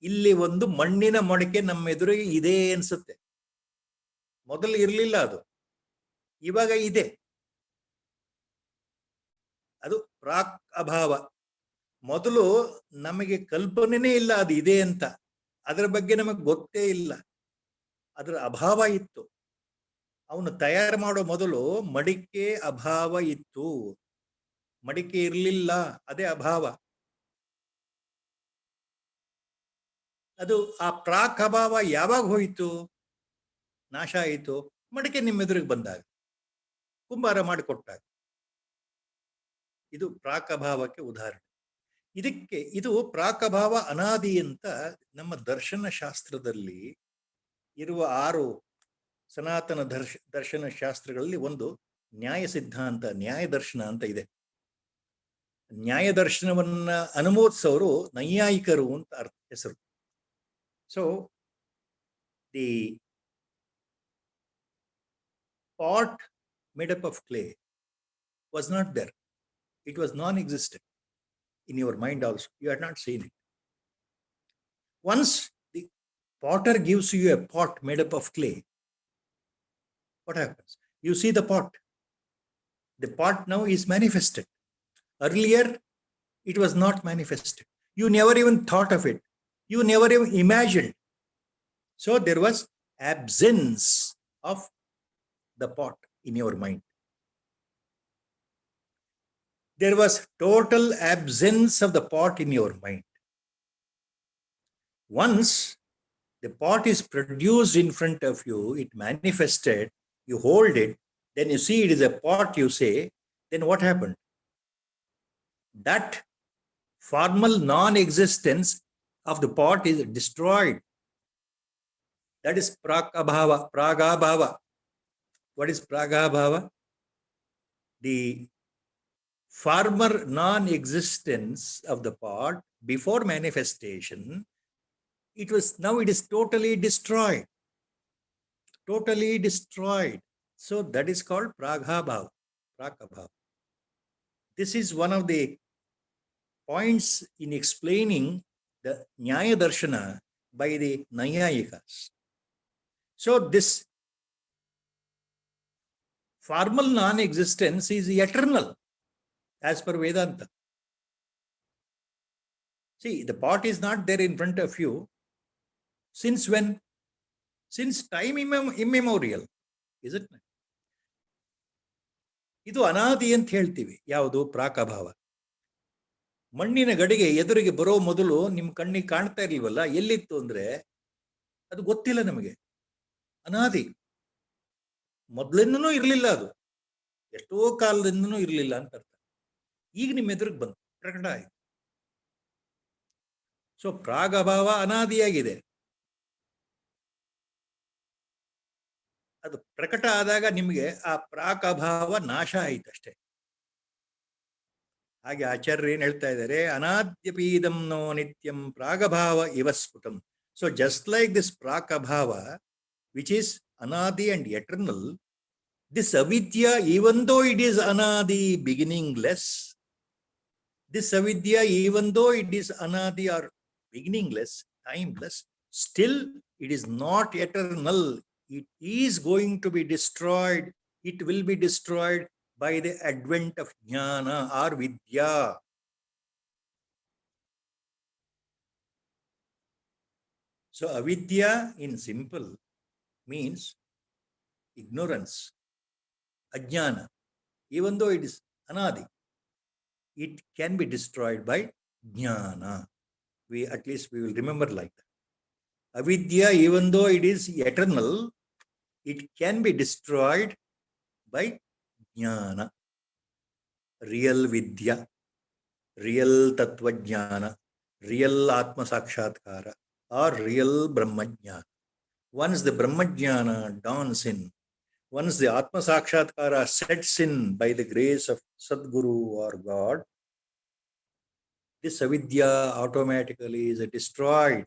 ಇಲ್ಲಿ ಒಂದು ಮಣ್ಣಿನ ಮಡಕೆ ನಮ್ಮ ಎದುರಿಗೆ ಇದೆ ಅನ್ಸುತ್ತೆ. ಮೊದಲು ಇರ್ಲಿಲ್ಲ ಅದು, ಇವಾಗ ಇದೆ. ಅದು ಪ್ರಾಕ್ ಅಭಾವ. ಮೊದಲು ನಮಗೆ ಕಲ್ಪನೆನೇ ಇಲ್ಲ ಅದು ಇದೆ ಅಂತ, ಅದರ ಬಗ್ಗೆ ನಮಗೆ ಗೊತ್ತೇ ಇಲ್ಲ, ಅದರ ಅಭಾವ ಇತ್ತು. ಅವನು ತಯಾರು ಮಾಡೋ ಮೊದಲು ಮಡಿಕೆ ಅಭಾವ ಇತ್ತು, ಮಡಿಕೆ ಇರ್ಲಿಲ್ಲ, ಅದೇ ಅಭಾವ. ಅದು ಆ ಪ್ರಾಕ್ ಅಭಾವ ಯಾವಾಗ ಹೋಯಿತು, ನಾಶ ಆಯಿತು? ಮಡಿಕೆ ನಿಮ್ಮೆದುರಿಗೆ ಬಂದಾಗ, ಕುಂಬಾರ ಮಾಡಿಕೊಟ್ಟಾಗ. ಇದು ಪ್ರಾಕ್ ಅಭಾವಕ್ಕೆ ಉದಾಹರಣೆ. ಇದು ಪ್ರಾಕಭಾವ ಅನಾದಿ ಅಂತ ನಮ್ಮ ದರ್ಶನ ಶಾಸ್ತ್ರದಲ್ಲಿ ಇರುವ 6 ಸನಾತನ ದರ್ಶನ ಶಾಸ್ತ್ರಗಳಲ್ಲಿ ಒಂದು ನ್ಯಾಯ ಸಿದ್ಧಾಂತ, ನ್ಯಾಯ ದರ್ಶನ ಅಂತ ಇದೆ. ನ್ಯಾಯ ದರ್ಶನವನ್ನ ಅನುಮೋದಿಸೋರು ನೈಯಾಯಿಕರು ಅಂತ ಹೆಸರು. So the pot made up of clay was not there. It was non-existent in your mind also. You had not seen it. Once the potter gives you a pot made up of clay, what happens? You see the pot. The pot now is manifested. Earlier, it was not manifested. You never even thought of it. You never even imagined. So there was absence of the pot in your mind. There was total absence of the pot in your mind. Once the pot is produced in front of you, it manifested, you hold it, then you see it is a pot, you say, then what happened? That formal non-existence of the pot is destroyed. That is prakabhava, pragabhava. What is pragabhava? The former non-existence of the pot before manifestation, now it is totally destroyed. Totally destroyed. So that is called pragabhava, prakabhava. This is one of the points in explaining the Nyaya Darshana by the Nayayikas. So this formal non-existence is eternal as per Vedanta. See, the pot is not there in front of you. Since when? Since time immemorial, is it? ಇದು ಅನಾದಿ ಅಂತ ಹೇಳ್ತೀವಿ. ಯಾವುದು? ಪ್ರಾಕಭಾವ. ಮಣ್ಣಿನ ಗಡಿಗೆ ಎದುರಿಗೆ ಬರೋ ಮೊದಲು ನಿಮ್ಮ ಕಣ್ಣಿಗೆ ಕಾಣ್ತಾ ಇರ್ಲಿಲ್ವಲ್ಲ, ಎಲ್ಲಿತ್ತು ಅಂದ್ರೆ ಅದು ಗೊತ್ತಿಲ್ಲ ನಮಗೆ. ಅನಾದಿ, ಮೊದಲಿಂದನೂ ಇರಲಿಲ್ಲ, ಅದು ಎಷ್ಟೋ ಕಾಲದಿಂದನೂ ಇರಲಿಲ್ಲ ಅಂತ ಅರ್ಥ. ಈಗ ನಿಮ್ಮ ಎದುರಿಗೆ ಬಂತು, ಪ್ರಕಟ ಆಯ್ತು. ಸೊ ಪ್ರಾಗಭಾವ ಅನಾದಿಯಾಗಿದೆ. ಅದು ಪ್ರಕಟ ಆದಾಗ ನಿಮಗೆ ಆ ಪ್ರಾಕಭಾವ ನಾಶ ಆಯ್ತಷ್ಟೇ. ಹಾಗೆ ಆಚಾರ್ಯರು ಏನ್ ಹೇಳ್ತಾ ಇದ್ದಾರೆ? ಅನಾದ್ಯಪೀದಂ ನೋ ನಿತ್ಯಂ ಪ್ರಾಗಭಾವ ಇವ ಸ್ಫುಟಂ. ಸೊ ಜಸ್ಟ್ ಲೈಕ್ ದಿಸ್ ಪ್ರಾಕಭಾವ which is anadi and eternal, this avidya, even though it is anadi, beginningless, this avidya, even though it is anadi or beginningless, timeless, still it is not eternal. It is going to be destroyed. It will be destroyed by the advent of jnana or vidya. So avidya in simple means ignorance, ajnana. Even though it is anadi, it can be destroyed by jnana. At least we will remember like that. Avidya, even though it is eternal, it can be destroyed by jnana. Real vidya, real tattva jnana, real atma sakshatkara, or real brahma jnana. Once the brahma jnana dawns in, once the atma sakshatkara sets in by the grace of Sadguru or God, this avidya automatically is destroyed.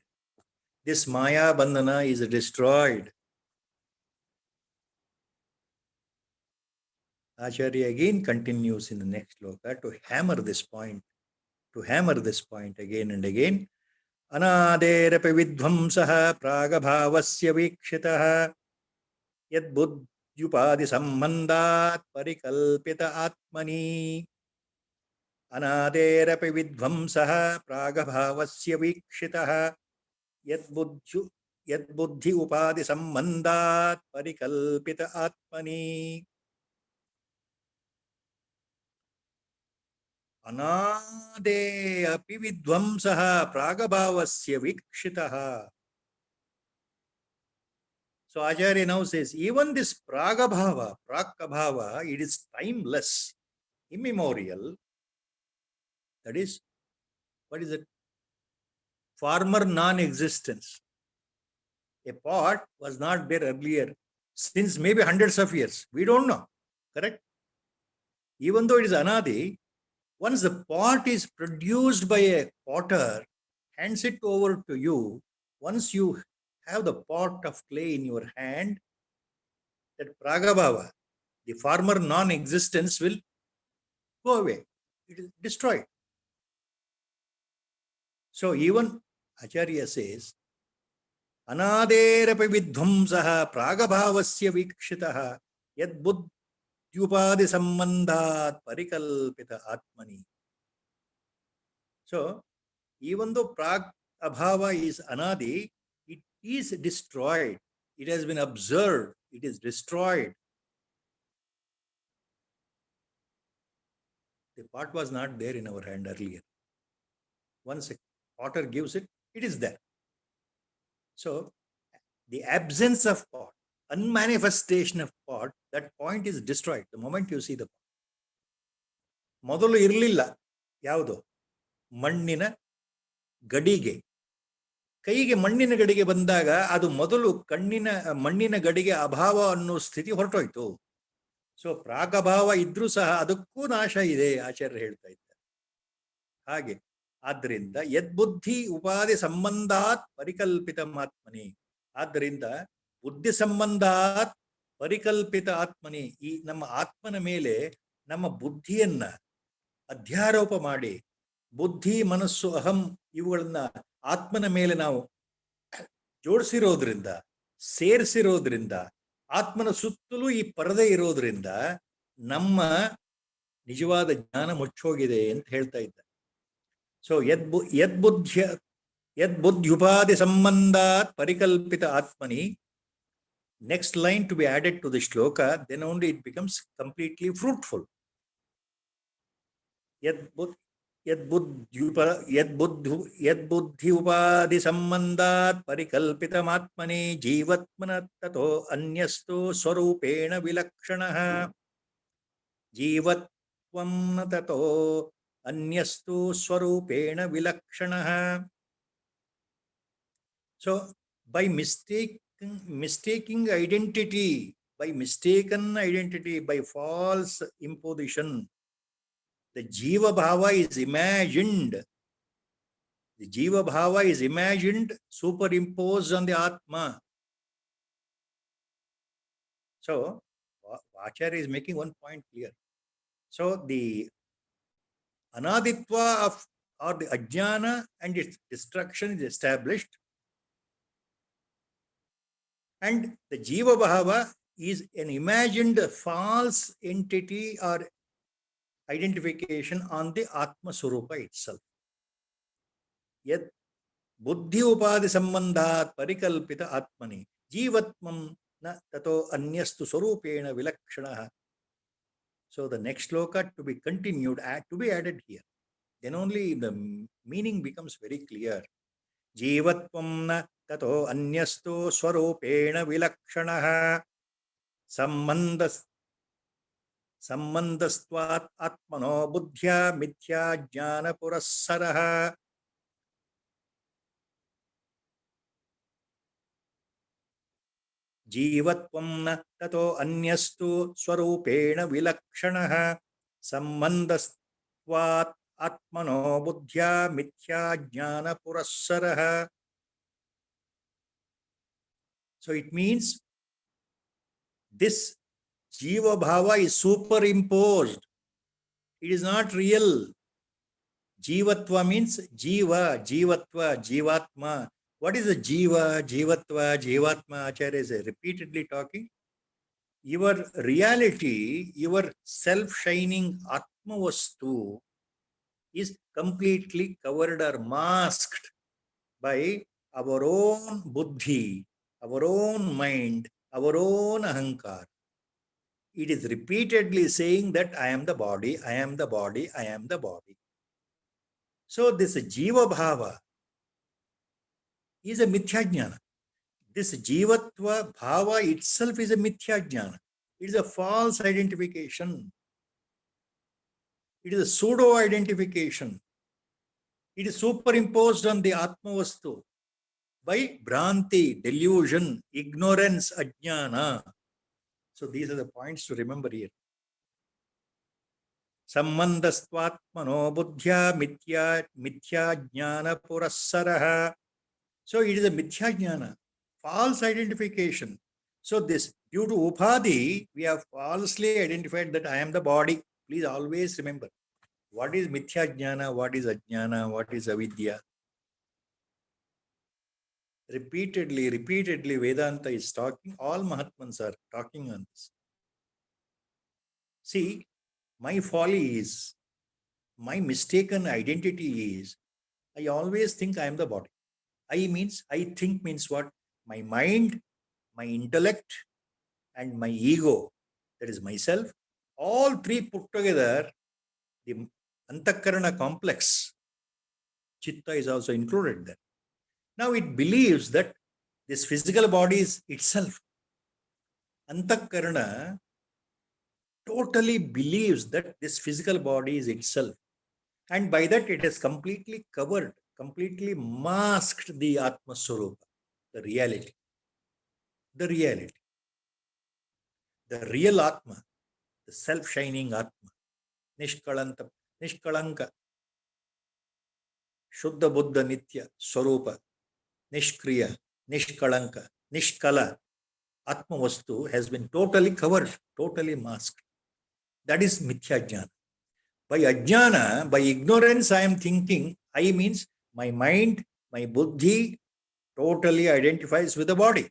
This maya bandhana is destroyed. Acharya again continues in the next sloka to hammer this point again and again. ಅನಾದೇರಪಿ ವಿಧ್ವಂಸಃ ಪ್ರಾಗಭಾವಸ್ಯ ವೀಕ್ಷಿತಃ ಯದ್ಬುದ್ಧ್ಯುಪಾದಿ ಸಂಬಂಧಾತ್ ಪರಿಕಲ್ಪಿತ ಆತ್ಮನಿ. ಅನಾದೇರಪಿ ವಿಧ್ವಂಸಃ ಪ್ರಾಗಭಾವಸ್ಯ ವೀಕ್ಷಿತಃ ಯದ್ಬುದ್ಧಿ ಉಪಾದಿ ಸಂಬಂಧಾತ್ ಪರಿಕಲ್ಪಿತ ಆತ್ಮನಿ. ಅನಾದೇ ಅಪಿ ವಿಧ್ವಂಸಃ ಪ್ರಾಗಭಾವಸ್ಯ ವೀಕ್ಷಿತಃ. So Acharya now says, even this pragabhava, it is timeless, immemorial. That is, what is it? Former non-existence. A pot was not there earlier, since maybe hundreds of years. We don't know, correct? Even though it is anadi, once the pot is produced by a potter, hands it over to you, once you have the pot of clay in your hand, that pragabhava, the former non-existence, will go away. It is destroyed. So even Acharya says, anaderapi vidhvamsaha pragabhavasya vikshitaha yad buddhyupadi sambandhat parikalpita atmani. So even though pragabhava is anadi, it is destroyed. It has been observed. It is destroyed. The pot was not there in our hand earlier. Once a potter gives it, it is there. So the absence of pot, unmanifestation of pot, that point is destroyed the moment you see the pot. ಮೊದಲು ಇರಲಿಲ್ಲ ಯಾವುದು? ಮಣ್ಣಿನ ಗಡಿಗೆ. ಕೈಗೆ ಮಣ್ಣಿನ ಗಡಿಗೆ ಬಂದಾಗ ಅದು ಮೊದಲು ಮಣ್ಣಿನ ಗಡಿಗೆ ಅಭಾವ ಅನ್ನೋ ಸ್ಥಿತಿ ಹೊರಟೋಯ್ತು. ಸೊ ಪ್ರಾಗಭಾವ ಇದ್ರೂ ಸಹ ಅದಕ್ಕೂ ನಾಶ ಇದೆ, ಆಚಾರ್ಯರು ಹೇಳ್ತಾ ಇದ್ದಾರೆ. ಹಾಗೆ ಆದ್ದರಿಂದ ಯದ್ಬುದ್ಧಿ ಉಪಾಧಿ ಸಂಬಂಧಾತ್ ಪರಿಕಲ್ಪಿತ ಆತ್ಮನಿ. ಆದ್ದರಿಂದ ಬುದ್ಧಿ ಸಂಬಂಧಾತ್ ಪರಿಕಲ್ಪಿತ ಆತ್ಮನಿ, ಈ ನಮ್ಮ ಆತ್ಮನ ಮೇಲೆ ನಮ್ಮ ಬುದ್ಧಿಯನ್ನ ಅಧ್ಯಾರೋಪ ಮಾಡಿ, ಬುದ್ಧಿ ಮನಸ್ಸು ಅಹಂ ಇವುಗಳನ್ನ ಆತ್ಮನ ಮೇಲೆ ನಾವು ಜೋಡಿಸಿರೋದ್ರಿಂದ, ಸೇರಿಸಿರೋದ್ರಿಂದ, ಆತ್ಮನ ಸುತ್ತಲೂ ಈ ಪರದೆ ಇರೋದ್ರಿಂದ ನಮ್ಮ ನಿಜವಾದ ಜ್ಞಾನ ಮುಚ್ಚೋಗಿದೆ ಅಂತ ಹೇಳ್ತಾ ಇದ್ದ. ಸೊ ಯದ್ಬುದ್ಧ್ಯುಪಾಧಿ ಸಂಬಂಧಾತ್ ಪರಿಕಲ್ಪಿತ ಆತ್ಮನಿ next line to be added to the shloka, then only it becomes completely fruitful. यद्बुद्धि उपाधि संबंधात् परिकल्पितमात्मनि जीवत्मन ततो अन्यस्तो स्वरूपेण विलक्षणः जीवत्वं न ततो अन्यस्तु स्वरूपेण विलक्षणः. So by mistaking identity, by mistaken identity, by false imposition, the Jiva Bhava is imagined. The Jiva Bhava is imagined, superimposed on the Atma. So, Acharya is making one point clear. So, the Anaditva of or the Ajnana and its destruction is established. And the Jiva Bhava is an imagined false entity or identification on the Atma Swarupa itself. Yet Buddhi Upadhi Sambandhat Parikalpita Atmani Jivatmam na tato anyastu Swarupena Vilakshanaha. So the next sloka to be continued, to be added here. Then only the meaning becomes very clear. Jivatvam na tato anyastu Swarupena Vilakshanaha Sambandastvat Atmano Buddhya Mithya Jnana Purassaraha. जीवत्वं न ततो अन्यस्तु स्वरूपेण विलक्षणः सम्बन्धस्त्वात् आत्मनो बुद्ध्या मिथ्या ज्ञान पुरस्सरः. So it means this Jiva Bhava is superimposed. It is not real. Jivatva means Jiva, Jivatva, Jivatma. What is the Jiva, Jivatva, Jivatma? Acharya is repeatedly talking. Your reality, your self-shining Atma Vastu is completely covered or masked by our own buddhi, our own mind, our own ahankar. It is repeatedly saying that I am the body, I am the body, I am the body. So this Jiva Bhava is a mithya jnana. This Jivatva Bhava itself is a mithya jnana. It is a false identification. It is a pseudo identification. It is superimposed on the Atma Vastu by Bhranti, delusion, ignorance, ajnana. So these are the points to remember here. Sambandastvatmano buddhya mithya jnana purassaraha. So it is a mithya jnana, false identification. So this, due to upadhi, we have falsely identified that I am the body. Please always remember, what is mithya jnana, what is ajnana, what is avidya. Repeatedly Vedanta is talking, all Mahatmans are talking on this. See, my folly is, my mistaken identity is, I always think I am the body. I think means what? My mind, my intellect, and my ego, that is myself, all three put together, the Antakarana complex, Chitta is also included there. Now it believes that this physical body is itself. Antakarana totally believes that this physical body is itself. And by that it has completely covered, completely masked the Atma Swarupa, the reality. The reality. The real Atma, the self-shining Atma, Nishkalanka, Shuddha Buddha Nitya Swarupa, Nishkriya, Nishkalanka, Nishkala, Atma Vastu has been totally covered, totally masked. That is Mithya Jnana. By Ajnana, by ignorance, I am thinking, I means my mind, my buddhi totally identifies with the body.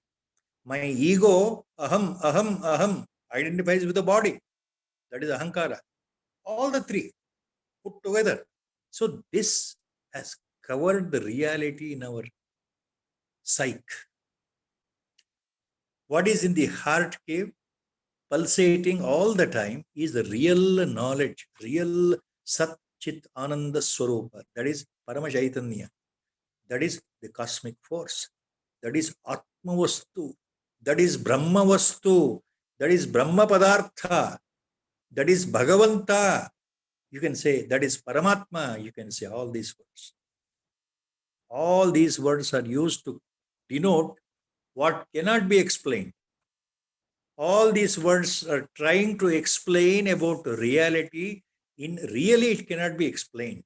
My ego, aham, identifies with the body. That is ahankara. All the three put together. So this has covered the reality in our psyche. What is in the heart cave, pulsating all the time, is the real knowledge, real Sat Chit Ananda Swarupa. That is Parama Chaitanya. That is the cosmic force. That is Atma Vastu. That is Brahma Vastu. That is Brahma Padartha. That is Bhagavanta. You can say that is Paramatma. You can say all these words. All these words are used to denote what cannot be explained. All these words are trying to explain about reality. In really, it cannot be explained.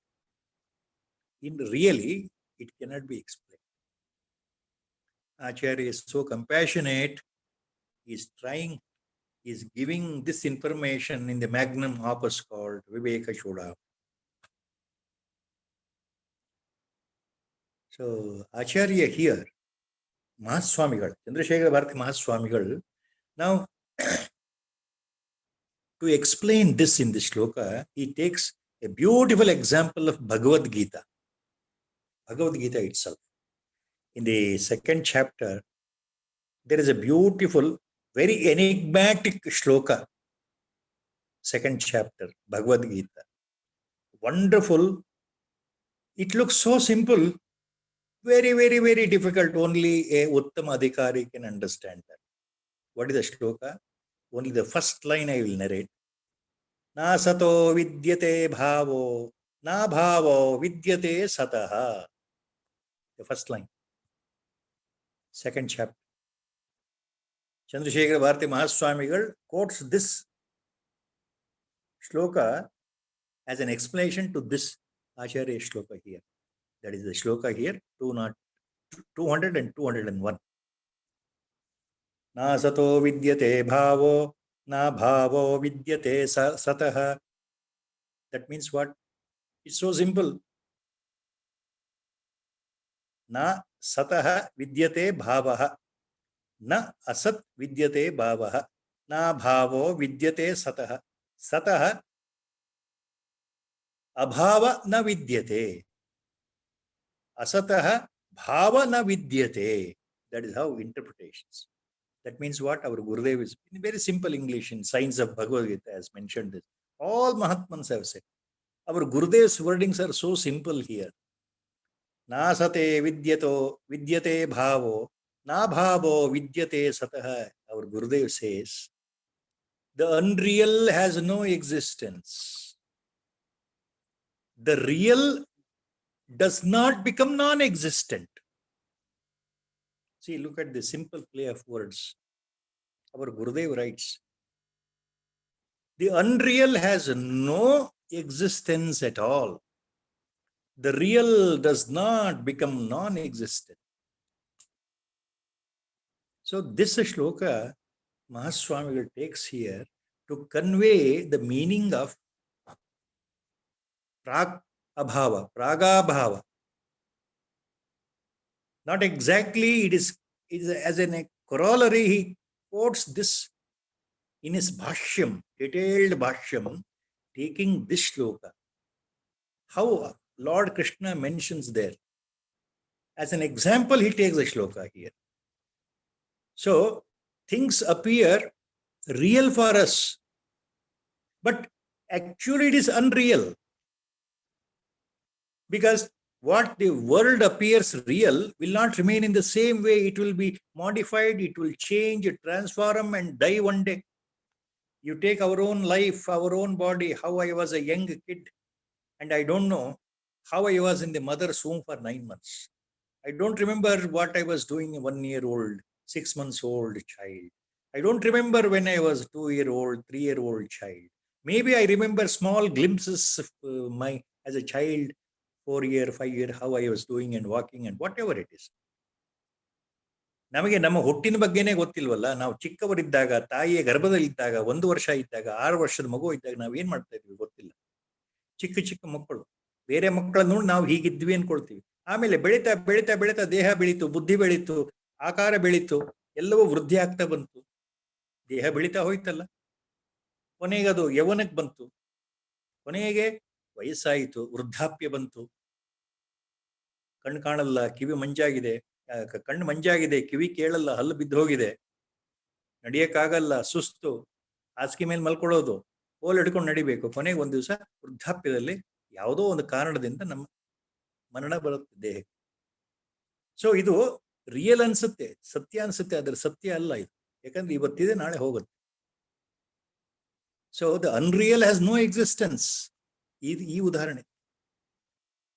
In really, it cannot be explained. Acharya is so compassionate. He's trying, he's giving this information in the magnum opus called Viveka Choda. So Acharya here, Mahaswamigal, Chandrasekhara Bharati Mahaswamigal, now to explain this in this shloka, he takes a beautiful example of Bhagavad Gita. Bhagavad Gita itself. In the second chapter, there is a beautiful, very enigmatic shloka. Second chapter, Bhagavad Gita. Wonderful. It looks so simple. Very, very, very difficult. Only a Uttama Adhikari can understand that. What is the shloka? Only the first line I will narrate. Na sato vidyate bhavo, na bhavo vidyate sataha. The first line. Second chapter. Chandrasekhara Bharati Mahaswamigal quotes this shloka as an explanation to this Acharya shloka here. That is the shloka here, 200 and 201. Na sato vidyate bhavo, na bhavo vidyate sataha. That means what? It's so simple. Na sataha vidyate bhavaha. Na asat vidyate bhavaha. Na bhavo vidyate sataha. Sataha abhava na vidyate. Asataha bhava na vidyate. That is how interpretations. That means what? Our Gurudev is in very simple English in Science of Bhagavad Gita has mentioned this. All Mahatmans have said. Our Gurudev's wordings are so simple here. Na sate vidyate bhavo, na bhavo vidyate sataha. Our Gurudev says, the unreal has no existence. The real does not become non-existent. See, look at the simple play of words. Our Gurudev writes, the unreal has no existence at all. The real does not become non-existent. So this shloka Mahaswamigal takes here to convey the meaning of prag-abhava, pragabhava. Not exactly, it is as a corollary, he quotes this in his bhashyam, detailed bhashyam, taking this shloka. How Lord Krishna mentions there. As an example, he takes the shloka here. So, things appear real for us, but actually it is unreal. Because what the world appears real will not remain in the same way. It will be modified, it will change, transform and die one day. You take our own life, our own body, how I was a young kid, and I don't know how I was in the mother's womb for 9 months. I don't remember what I was doing 1 year old, 6 months old child. I don't remember when I was 2-year-old, 3-year-old child. Maybe I remember small glimpses of my as a child, 4-year, 5-year, how I was doing and walking and whatever it is. ನಮಗೆ ನಮ್ಮ ಹುಟ್ಟಿನ ಬಗ್ಗೆನೇ ಗೊತ್ತಿಲ್ವಲ್ಲ. ನಾವು ಚಿಕ್ಕವರಿದ್ದಾಗ, ತಾಯಿಯ ಗರ್ಭದಲ್ಲಿದ್ದಾಗ, 1 ವರ್ಷ ಇದ್ದಾಗ, 6 ವರ್ಷದ ಮಗು ಇದ್ದಾಗ ನಾವು ಏನ್ ಮಾಡ್ತಾ ಇದ್ವಿ ಗೊತ್ತಿಲ್ಲ. ಚಿಕ್ಕ ಚಿಕ್ಕ ಮಕ್ಕಳು, ಬೇರೆ ಮಕ್ಕಳನ್ನು ನೋಡಿ ನಾವು ಹೀಗಿದ್ವಿ ಅನ್ಕೊಳ್ತೀವಿ. ಆಮೇಲೆ ಬೆಳೀತಾ ಬೆಳೀತಾ ಬೆಳೀತಾ ದೇಹ ಬೆಳೀತು, ಬುದ್ಧಿ ಬೆಳೀತು, ಆಕಾರ ಬೆಳೀತು, ಎಲ್ಲವೂ ವೃದ್ಧಿ ಆಗ್ತಾ ಬಂತು. ದೇಹ ಬೆಳೀತಾ ಹೋಯ್ತಲ್ಲ, ಕೊನೆಗೆ ಅದು ಯೌವನಕ್ಕೆ ಬಂತು, ಕೊನೆಗೆ ವಯಸ್ಸಾಯಿತು, ವೃದ್ಧಾಪ್ಯ ಬಂತು, ಕಣ್ಣು ಕಾಣಲ್ಲ, ಕಿವಿ ಮಂಜಾಗಿದೆ, ಕಣ್ಣು ಮಂಜಾಗಿದೆ, ಕಿವಿ ಕೇಳಲ್ಲ, ಹಲ್ಲು ಬಿದ್ದು ಹೋಗಿದೆ. ನಡೆಯಕ್ಕಾಗಲ್ಲ, ಸುಸ್ತು, ಹಾಸಿಗೆ ಮೇಲೆ ಮಲ್ಕೊಳ್ಳೋದು, ಕೋಲ್ ಹಿಡ್ಕೊಂಡು ನಡಿಬೇಕು. ಕೊನೆಗೆ ಒಂದು ದಿವಸ ವೃದ್ಧಾಪ್ಯದಲ್ಲಿ ಯಾವುದೋ ಒಂದು ಕಾರಣದಿಂದ ನಮ್ಮ ಮರಣ ಬರುತ್ತೆ ದೇಹಕ್ಕೆ. ಸೊ ಇದು ರಿಯಲ್ ಅನ್ಸುತ್ತೆ, ಸತ್ಯ ಅನ್ಸುತ್ತೆ, ಅದ್ರ ಸತ್ಯ ಅಲ್ಲ ಇದು. ಯಾಕಂದ್ರೆ ಇವತ್ತಿದೆ, ನಾಳೆ ಹೋಗುತ್ತೆ. So the unreal has no existence. ಈ ಉದಾಹರಣೆ,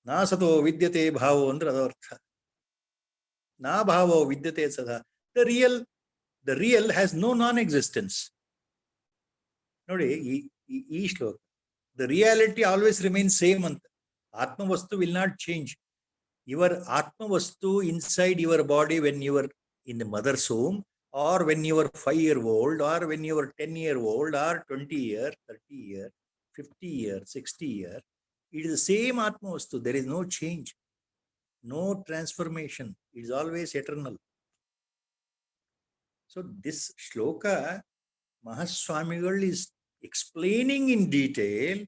ನಾ ಸತೋ ವಿದ್ಯತೆ ಭಾವೋ ಅಂದ್ರೆ ಅದರ್ಥ. ನಾ ಭಾವೋ ವಿದ್ಯತೆ ಸದಾ. The real has no non existence. ನೋಡಿ ಈ ಶ್ಲೋಕ, the reality always remain same ಅಂತ. ಆತ್ಮವಸ್ತು ವಿಲ್ ನಾಟ್ ಚೇಂಜ್. ಯುವರ್ ಆತ್ಮವಸ್ತು inside your body when your in the mother's home, or when you are 5-year-old, or when you are 10-year-old, or 20 year, 30 year, 50 year, 60 year, it is the same Atmavastu. There is no change, no transformation. It is always eternal. So this shloka, Mahaswamigal is explaining in detail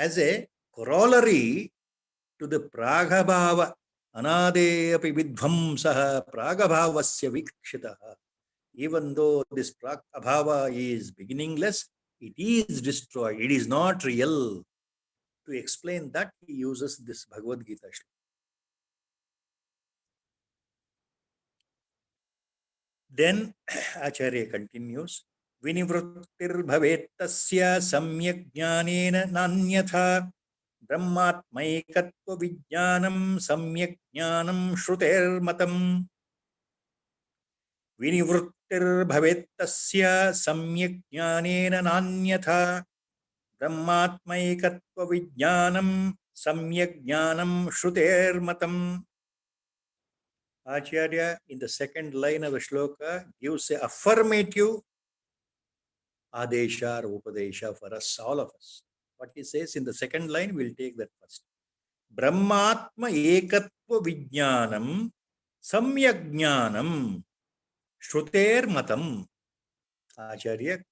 as a corollary to the Pragabhava. Anade api vidvamsaha Pragabhavasya vikshitaha. Even though this Pragabhava is beginningless, it is destroyed. It is not real. To explain that, he uses this Bhagavad Gita shloka. Then Acharya continues, Vinivrittir bhavet tasya samyak jnanena nanyatha brahmatmaikatva vijnanam samyak jnanam shruter matam. ವಿನಿವೃತ್ತಿರ್ ಭವೇತ್ತಸ್ಯ ಸಮ್ಯಕ್ ಜ್ಞಾನೇನ ನಾನ್ಯಥಾ ಬ್ರಹ್ಮಾತ್ಮೈಕತ್ವ ವಿಜ್ಞಾನಂ ಸಮ್ಯಕ್ ಜ್ಞಾನಂ ಶ್ರುತೇರ್ಮತಂ. Acharya in the second line of the shloka gives a affirmative adesha or upadesha for us, all of us. What he says in the second line, we'll take that first. Brahmatma ekatva vijnanam samyak jnanam Shruter matam. Acharya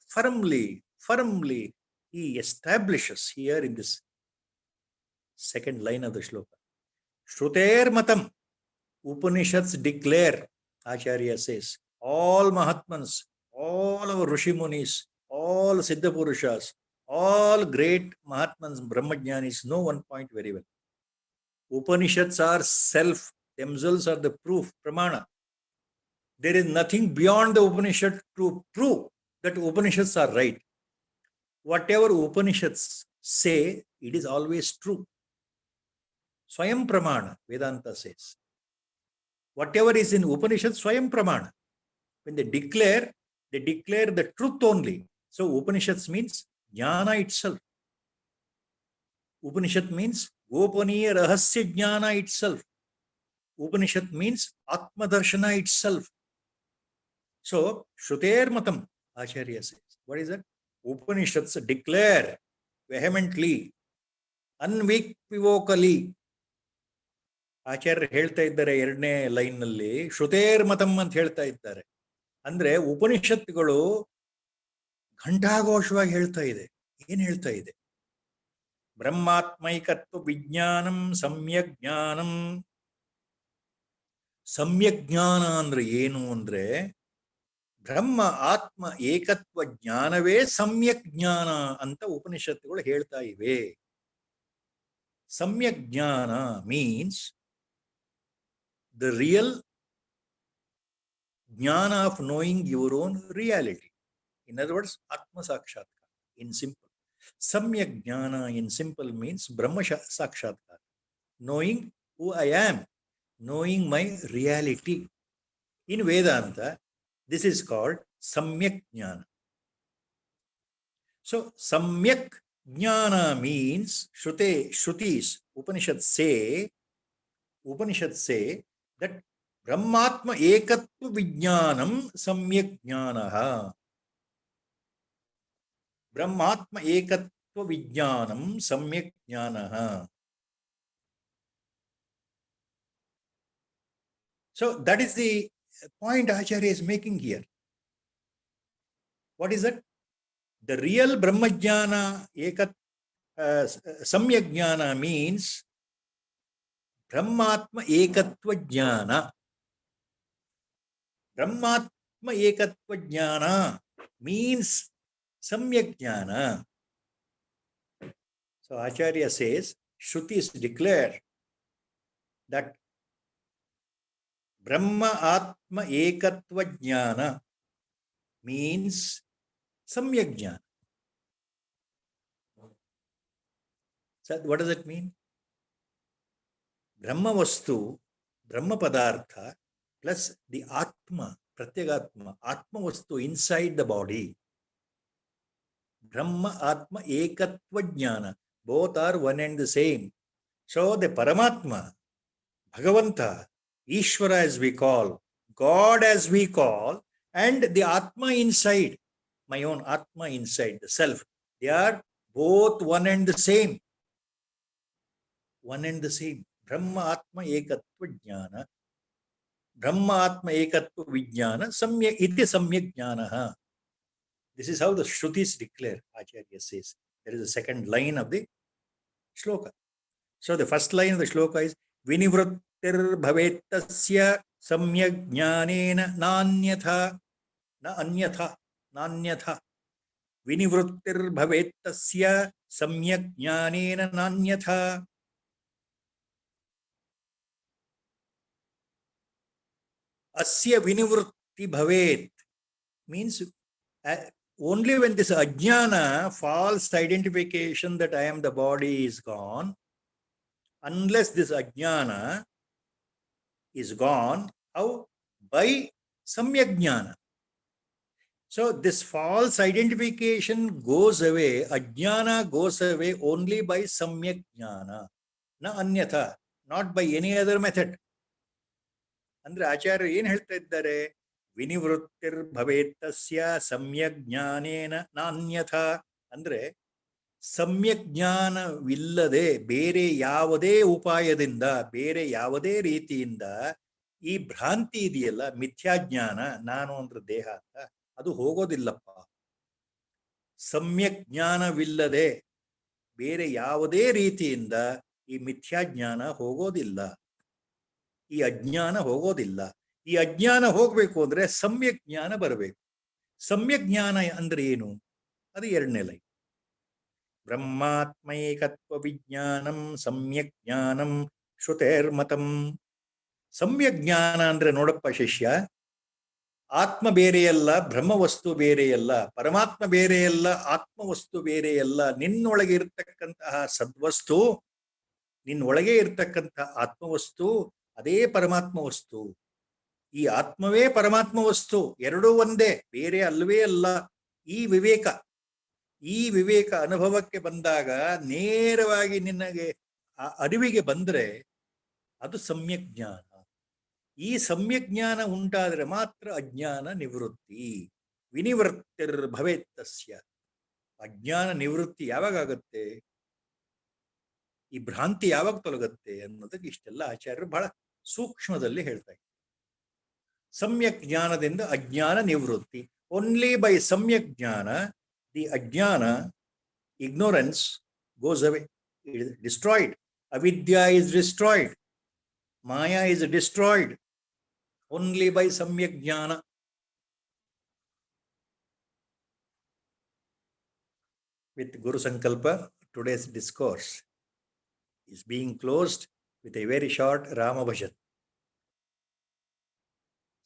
firmly he establishes here in this second line of the shloka. Shruter matam. Upanishads declare, Acharya says, all Mahatmans, all our Rishi Munis, all Siddha Purushas, all great Mahatmans, Brahmajnanis know one point very well. Upanishads are self, themselves are the proof, pramana. There is nothing beyond the Upanishad to prove that Upanishads are right. Whatever Upanishads say, it is always true. Swayam Pramana, Vedanta says. Whatever is in Upanishad, Swayam Pramana. When they declare the truth only. So Upanishads means Jnana itself. Upanishad means Gopaniya Rahasya Jnana itself. Upanishad means Atma Darshana itself. So, Shruter matam, Acharya says. What is that? Upanishads declare vehemently, unequivocally. ಆಚಾರ್ಯರು ಹೇಳ್ತಾ ಇದ್ದಾರೆ ಎರಡನೇ line ನಲ್ಲಿ ಶ್ರುತೇರ್ ಮತಂ ಅಂತ ಹೇಳ್ತಾ ಇದ್ದಾರೆ. ಅಂದ್ರೆ ಉಪನಿಷತ್ತುಗಳು ಘಂಟಾಘೋಷವಾಗಿ ಹೇಳ್ತಾ ಇದೆ. ಏನ್ ಹೇಳ್ತಾ ಇದೆ? ಬ್ರಹ್ಮಾತ್ಮೈಕತ್ವ ವಿಜ್ಞಾನಂ ಸಮ್ಯಕ್ ಜ್ಞಾನಂ. ಸಮ್ಯಕ್ ಜ್ಞಾನ ಅಂದ್ರೆ ಏನು ಅಂದ್ರೆ ಬ್ರಹ್ಮ ಆತ್ಮ ಏಕತ್ವ ಜ್ಞಾನವೇ ಸಮ್ಯಕ್ ಜ್ಞಾನ ಅಂತ ಉಪನಿಷತ್ತುಗಳು ಹೇಳ್ತಾ ಇವೆ. ಸಮ್ಯಕ್ ಜ್ಞಾನ means the real jnana of knowing your own reality. In other words, Atma Sakshatkar in simple. Samyak jnana in simple means Brahma Sakshatkar. Knowing who I am, knowing my reality. In Vedanta, this is called Samyak jnana. So, Samyak jnana means Shrutis, Upanishads say that Brahmatma ekatva vijnanam samyak jnanaha. Brahmatma ekatva vijnanam samyak jnanaha. So that is the point Acharya is making here. What is that? The real Brahmajnana samyak jnana means Brahmatma ekatva jnana. Brahmatma Atma ekatva jnana means samyak jnana. So Acharya says, Shrutis declare that Brahma Atma ekatva jnana means samyak jnana. So what does it mean? Brahma vastu, Brahma padartha plus the Atma, Pratyagatma, Atma vastu inside the body. Brahma Atma ekatva jnana. Both are one and the same. So the Paramatma, Bhagavanta, Ishvara as we call, God as we call, and the Atma inside, my own Atma inside, the self, they are both one and the same. One and the same. Brahma Atma ekatva jnana. Brahma Atma ekatva vijnana samyak iti samyak jnanaha. This is how the Shrutis declare, Acharya says. There is a second line of the shloka. So the first line of the shloka is Vinivrittir bhavetasya samyak jnanena nanyatha. Na anyatha. Nanyatha. Vinivrittir bhavetasya samyak jnanena nanyatha. Asya vinivritti bhavet means only when this ajnana, false identification that I am the body is gone, unless this ajnana is gone, how? By samyak jnana. So this false identification goes away, ajnana goes away only by samyak jnana, na anyatha, not by any other method. ಅಂದ್ರೆ ಆಚಾರ್ಯರು ಏನು ಹೇಳ್ತಾ ಇದ್ದಾರೆ? ವಿನಿವೃತ್ತಿರ್ ಭವೇತ್ತಸ್ಯ ಸಮ್ಯಕ್ ಜ್ಞಾನೇನ ನಾನ್ಯಥ. ಅಂದ್ರೆ ಸಮ್ಯಕ್ ಜ್ಞಾನವಿಲ್ಲದೆ ಬೇರೆ ಯಾವುದೇ ಉಪಾಯದಿಂದ, ಬೇರೆ ಯಾವುದೇ ರೀತಿಯಿಂದ ಈ ಭ್ರಾಂತಿ ಇದೆಯಲ್ಲ, ಮಿಥ್ಯಾಜ್ಞಾನ, ನಾನು ಅಂದ್ರೆ ದೇಹ ಅಂತ, ಅದು ಹೋಗೋದಿಲ್ಲಪ್ಪ. ಸಮ್ಯಕ್ ಜ್ಞಾನವಿಲ್ಲದೆ ಬೇರೆ ಯಾವುದೇ ರೀತಿಯಿಂದ ಈ ಮಿಥ್ಯಾಜ್ಞಾನ ಹೋಗೋದಿಲ್ಲ, ಈ ಅಜ್ಞಾನ ಹೋಗೋದಿಲ್ಲ. ಈ ಅಜ್ಞಾನ ಹೋಗ್ಬೇಕು ಅಂದ್ರೆ ಸಮ್ಯಕ್ ಜ್ಞಾನ ಬರಬೇಕು. ಸಮ್ಯಕ್ ಜ್ಞಾನ ಅಂದ್ರೆ ಏನು? ಅದು ಎರಡನೇ ಲೈನ್. ಬ್ರಹ್ಮಾತ್ಮೈಕತ್ವ ವಿಜ್ಞಾನಂ ಸಮ್ಯಕ್ ಜ್ಞಾನಂ ಶ್ರುತೇರ್ಮತಂ. ಸಮ್ಯಕ್ ಜ್ಞಾನ ಅಂದ್ರೆ ನೋಡಪ್ಪ ಶಿಷ್ಯ, ಆತ್ಮ ಬೇರೆಯಲ್ಲ, ಬ್ರಹ್ಮವಸ್ತು ಬೇರೆಯಲ್ಲ, ಪರಮಾತ್ಮ ಬೇರೆಯಲ್ಲ, ಆತ್ಮವಸ್ತು ಬೇರೆಯಲ್ಲ. ನಿನ್ನೊಳಗೆ ಇರ್ತಕ್ಕಂತಹ ಸದ್ವಸ್ತು, ನಿನ್ನೊಳಗೆ ಇರ್ತಕ್ಕಂತಹ ಆತ್ಮವಸ್ತು ಅದೇ ಪರಮಾತ್ಮ ವಸ್ತು. ಈ ಆತ್ಮವೇ ಪರಮಾತ್ಮ ವಸ್ತು, ಎರಡೂ ಒಂದೇ, ಬೇರೆ ಅಲ್ವೇ ಅಲ್ಲ. ಈ ವಿವೇಕ ಅನುಭವಕ್ಕೆ ಬಂದಾಗ, ನೇರವಾಗಿ ನಿನಗೆ ಆ ಅರಿವಿಗೆ ಬಂದ್ರೆ ಅದು ಸಮ್ಯಕ್ ಜ್ಞಾನ. ಈ ಸಮ್ಯಕ್ ಜ್ಞಾನ ಉಂಟಾದ್ರೆ ಮಾತ್ರ ಅಜ್ಞಾನ ನಿವೃತ್ತಿ. ವಿನಿವೃತ್ತಿರ್ ಭವೇತ್ತಸ್ಯ. ಅಜ್ಞಾನ ನಿವೃತ್ತಿ ಯಾವಾಗ ಆಗುತ್ತೆ, ಈ ಭ್ರಾಂತಿ ಯಾವಾಗ ತೊಲಗುತ್ತೆ ಅನ್ನೋದಕ್ಕೆ ಇಷ್ಟೆಲ್ಲ ಆಚಾರ್ಯರು ಬಹಳ ಸೂಕ್ಷ್ಮದಲ್ಲಿ ಹೇಳ್ತಾ ಇದ್ದಾರೆ. ಸಮ್ಯಕ್ ಜ್ಞಾನದಿಂದ ಅಜ್ಞಾನ ನಿವೃತ್ತಿ. ಓನ್ಲಿ ಬೈ ಸಮ್ಯಕ್ ಜ್ಞಾನ ದಿ ಅಜ್ಞಾನ, ignorance goes away, it is destroyed. Avidya is destroyed, Maya is destroyed only by samyak jnana. With Guru Sankalpa, today's discourse is being closed with a very short Rama bhajan.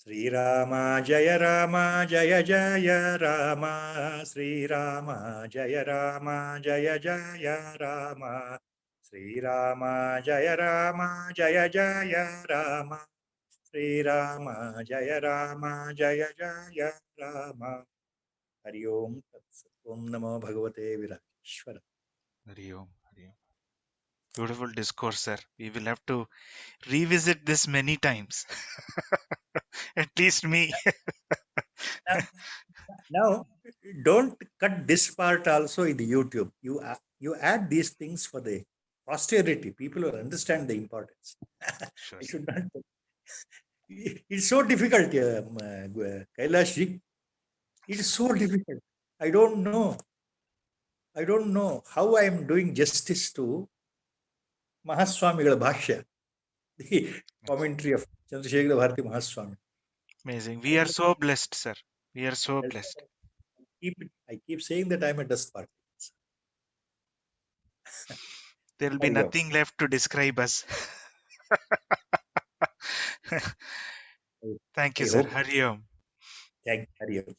Sri Rama Jaya Rama Jaya Jaya Rama, Sri Rama Jaya Rama Jaya Jaya Rama, Sri Rama Jaya Rama Jaya Jaya Rama, Sri Rama Jaya Rama Jaya Jaya Rama. Hari Om Tat Sat. Om Namo Bhagavate Virashvara. Hari Om. Beautiful discourse, sir. We will have to revisit this many times. At least me. Now, don't cut this part also in the YouTube. You add these things for the posterity. People will understand the importance. Sure, I should not. It's so difficult, Kailash ji. It is so difficult. I don't know how I am doing justice to Mahaswamigala Bhashya, the commentary of Chandrasekhara Bharati Mahaswami. Amazing. We are so blessed, sir. We are so blessed. I keep saying that I'm a dust particle. There will be Hari Om. nothing left to describe us. Thank you, I sir. hope. Hari Om. Thank Hari Om.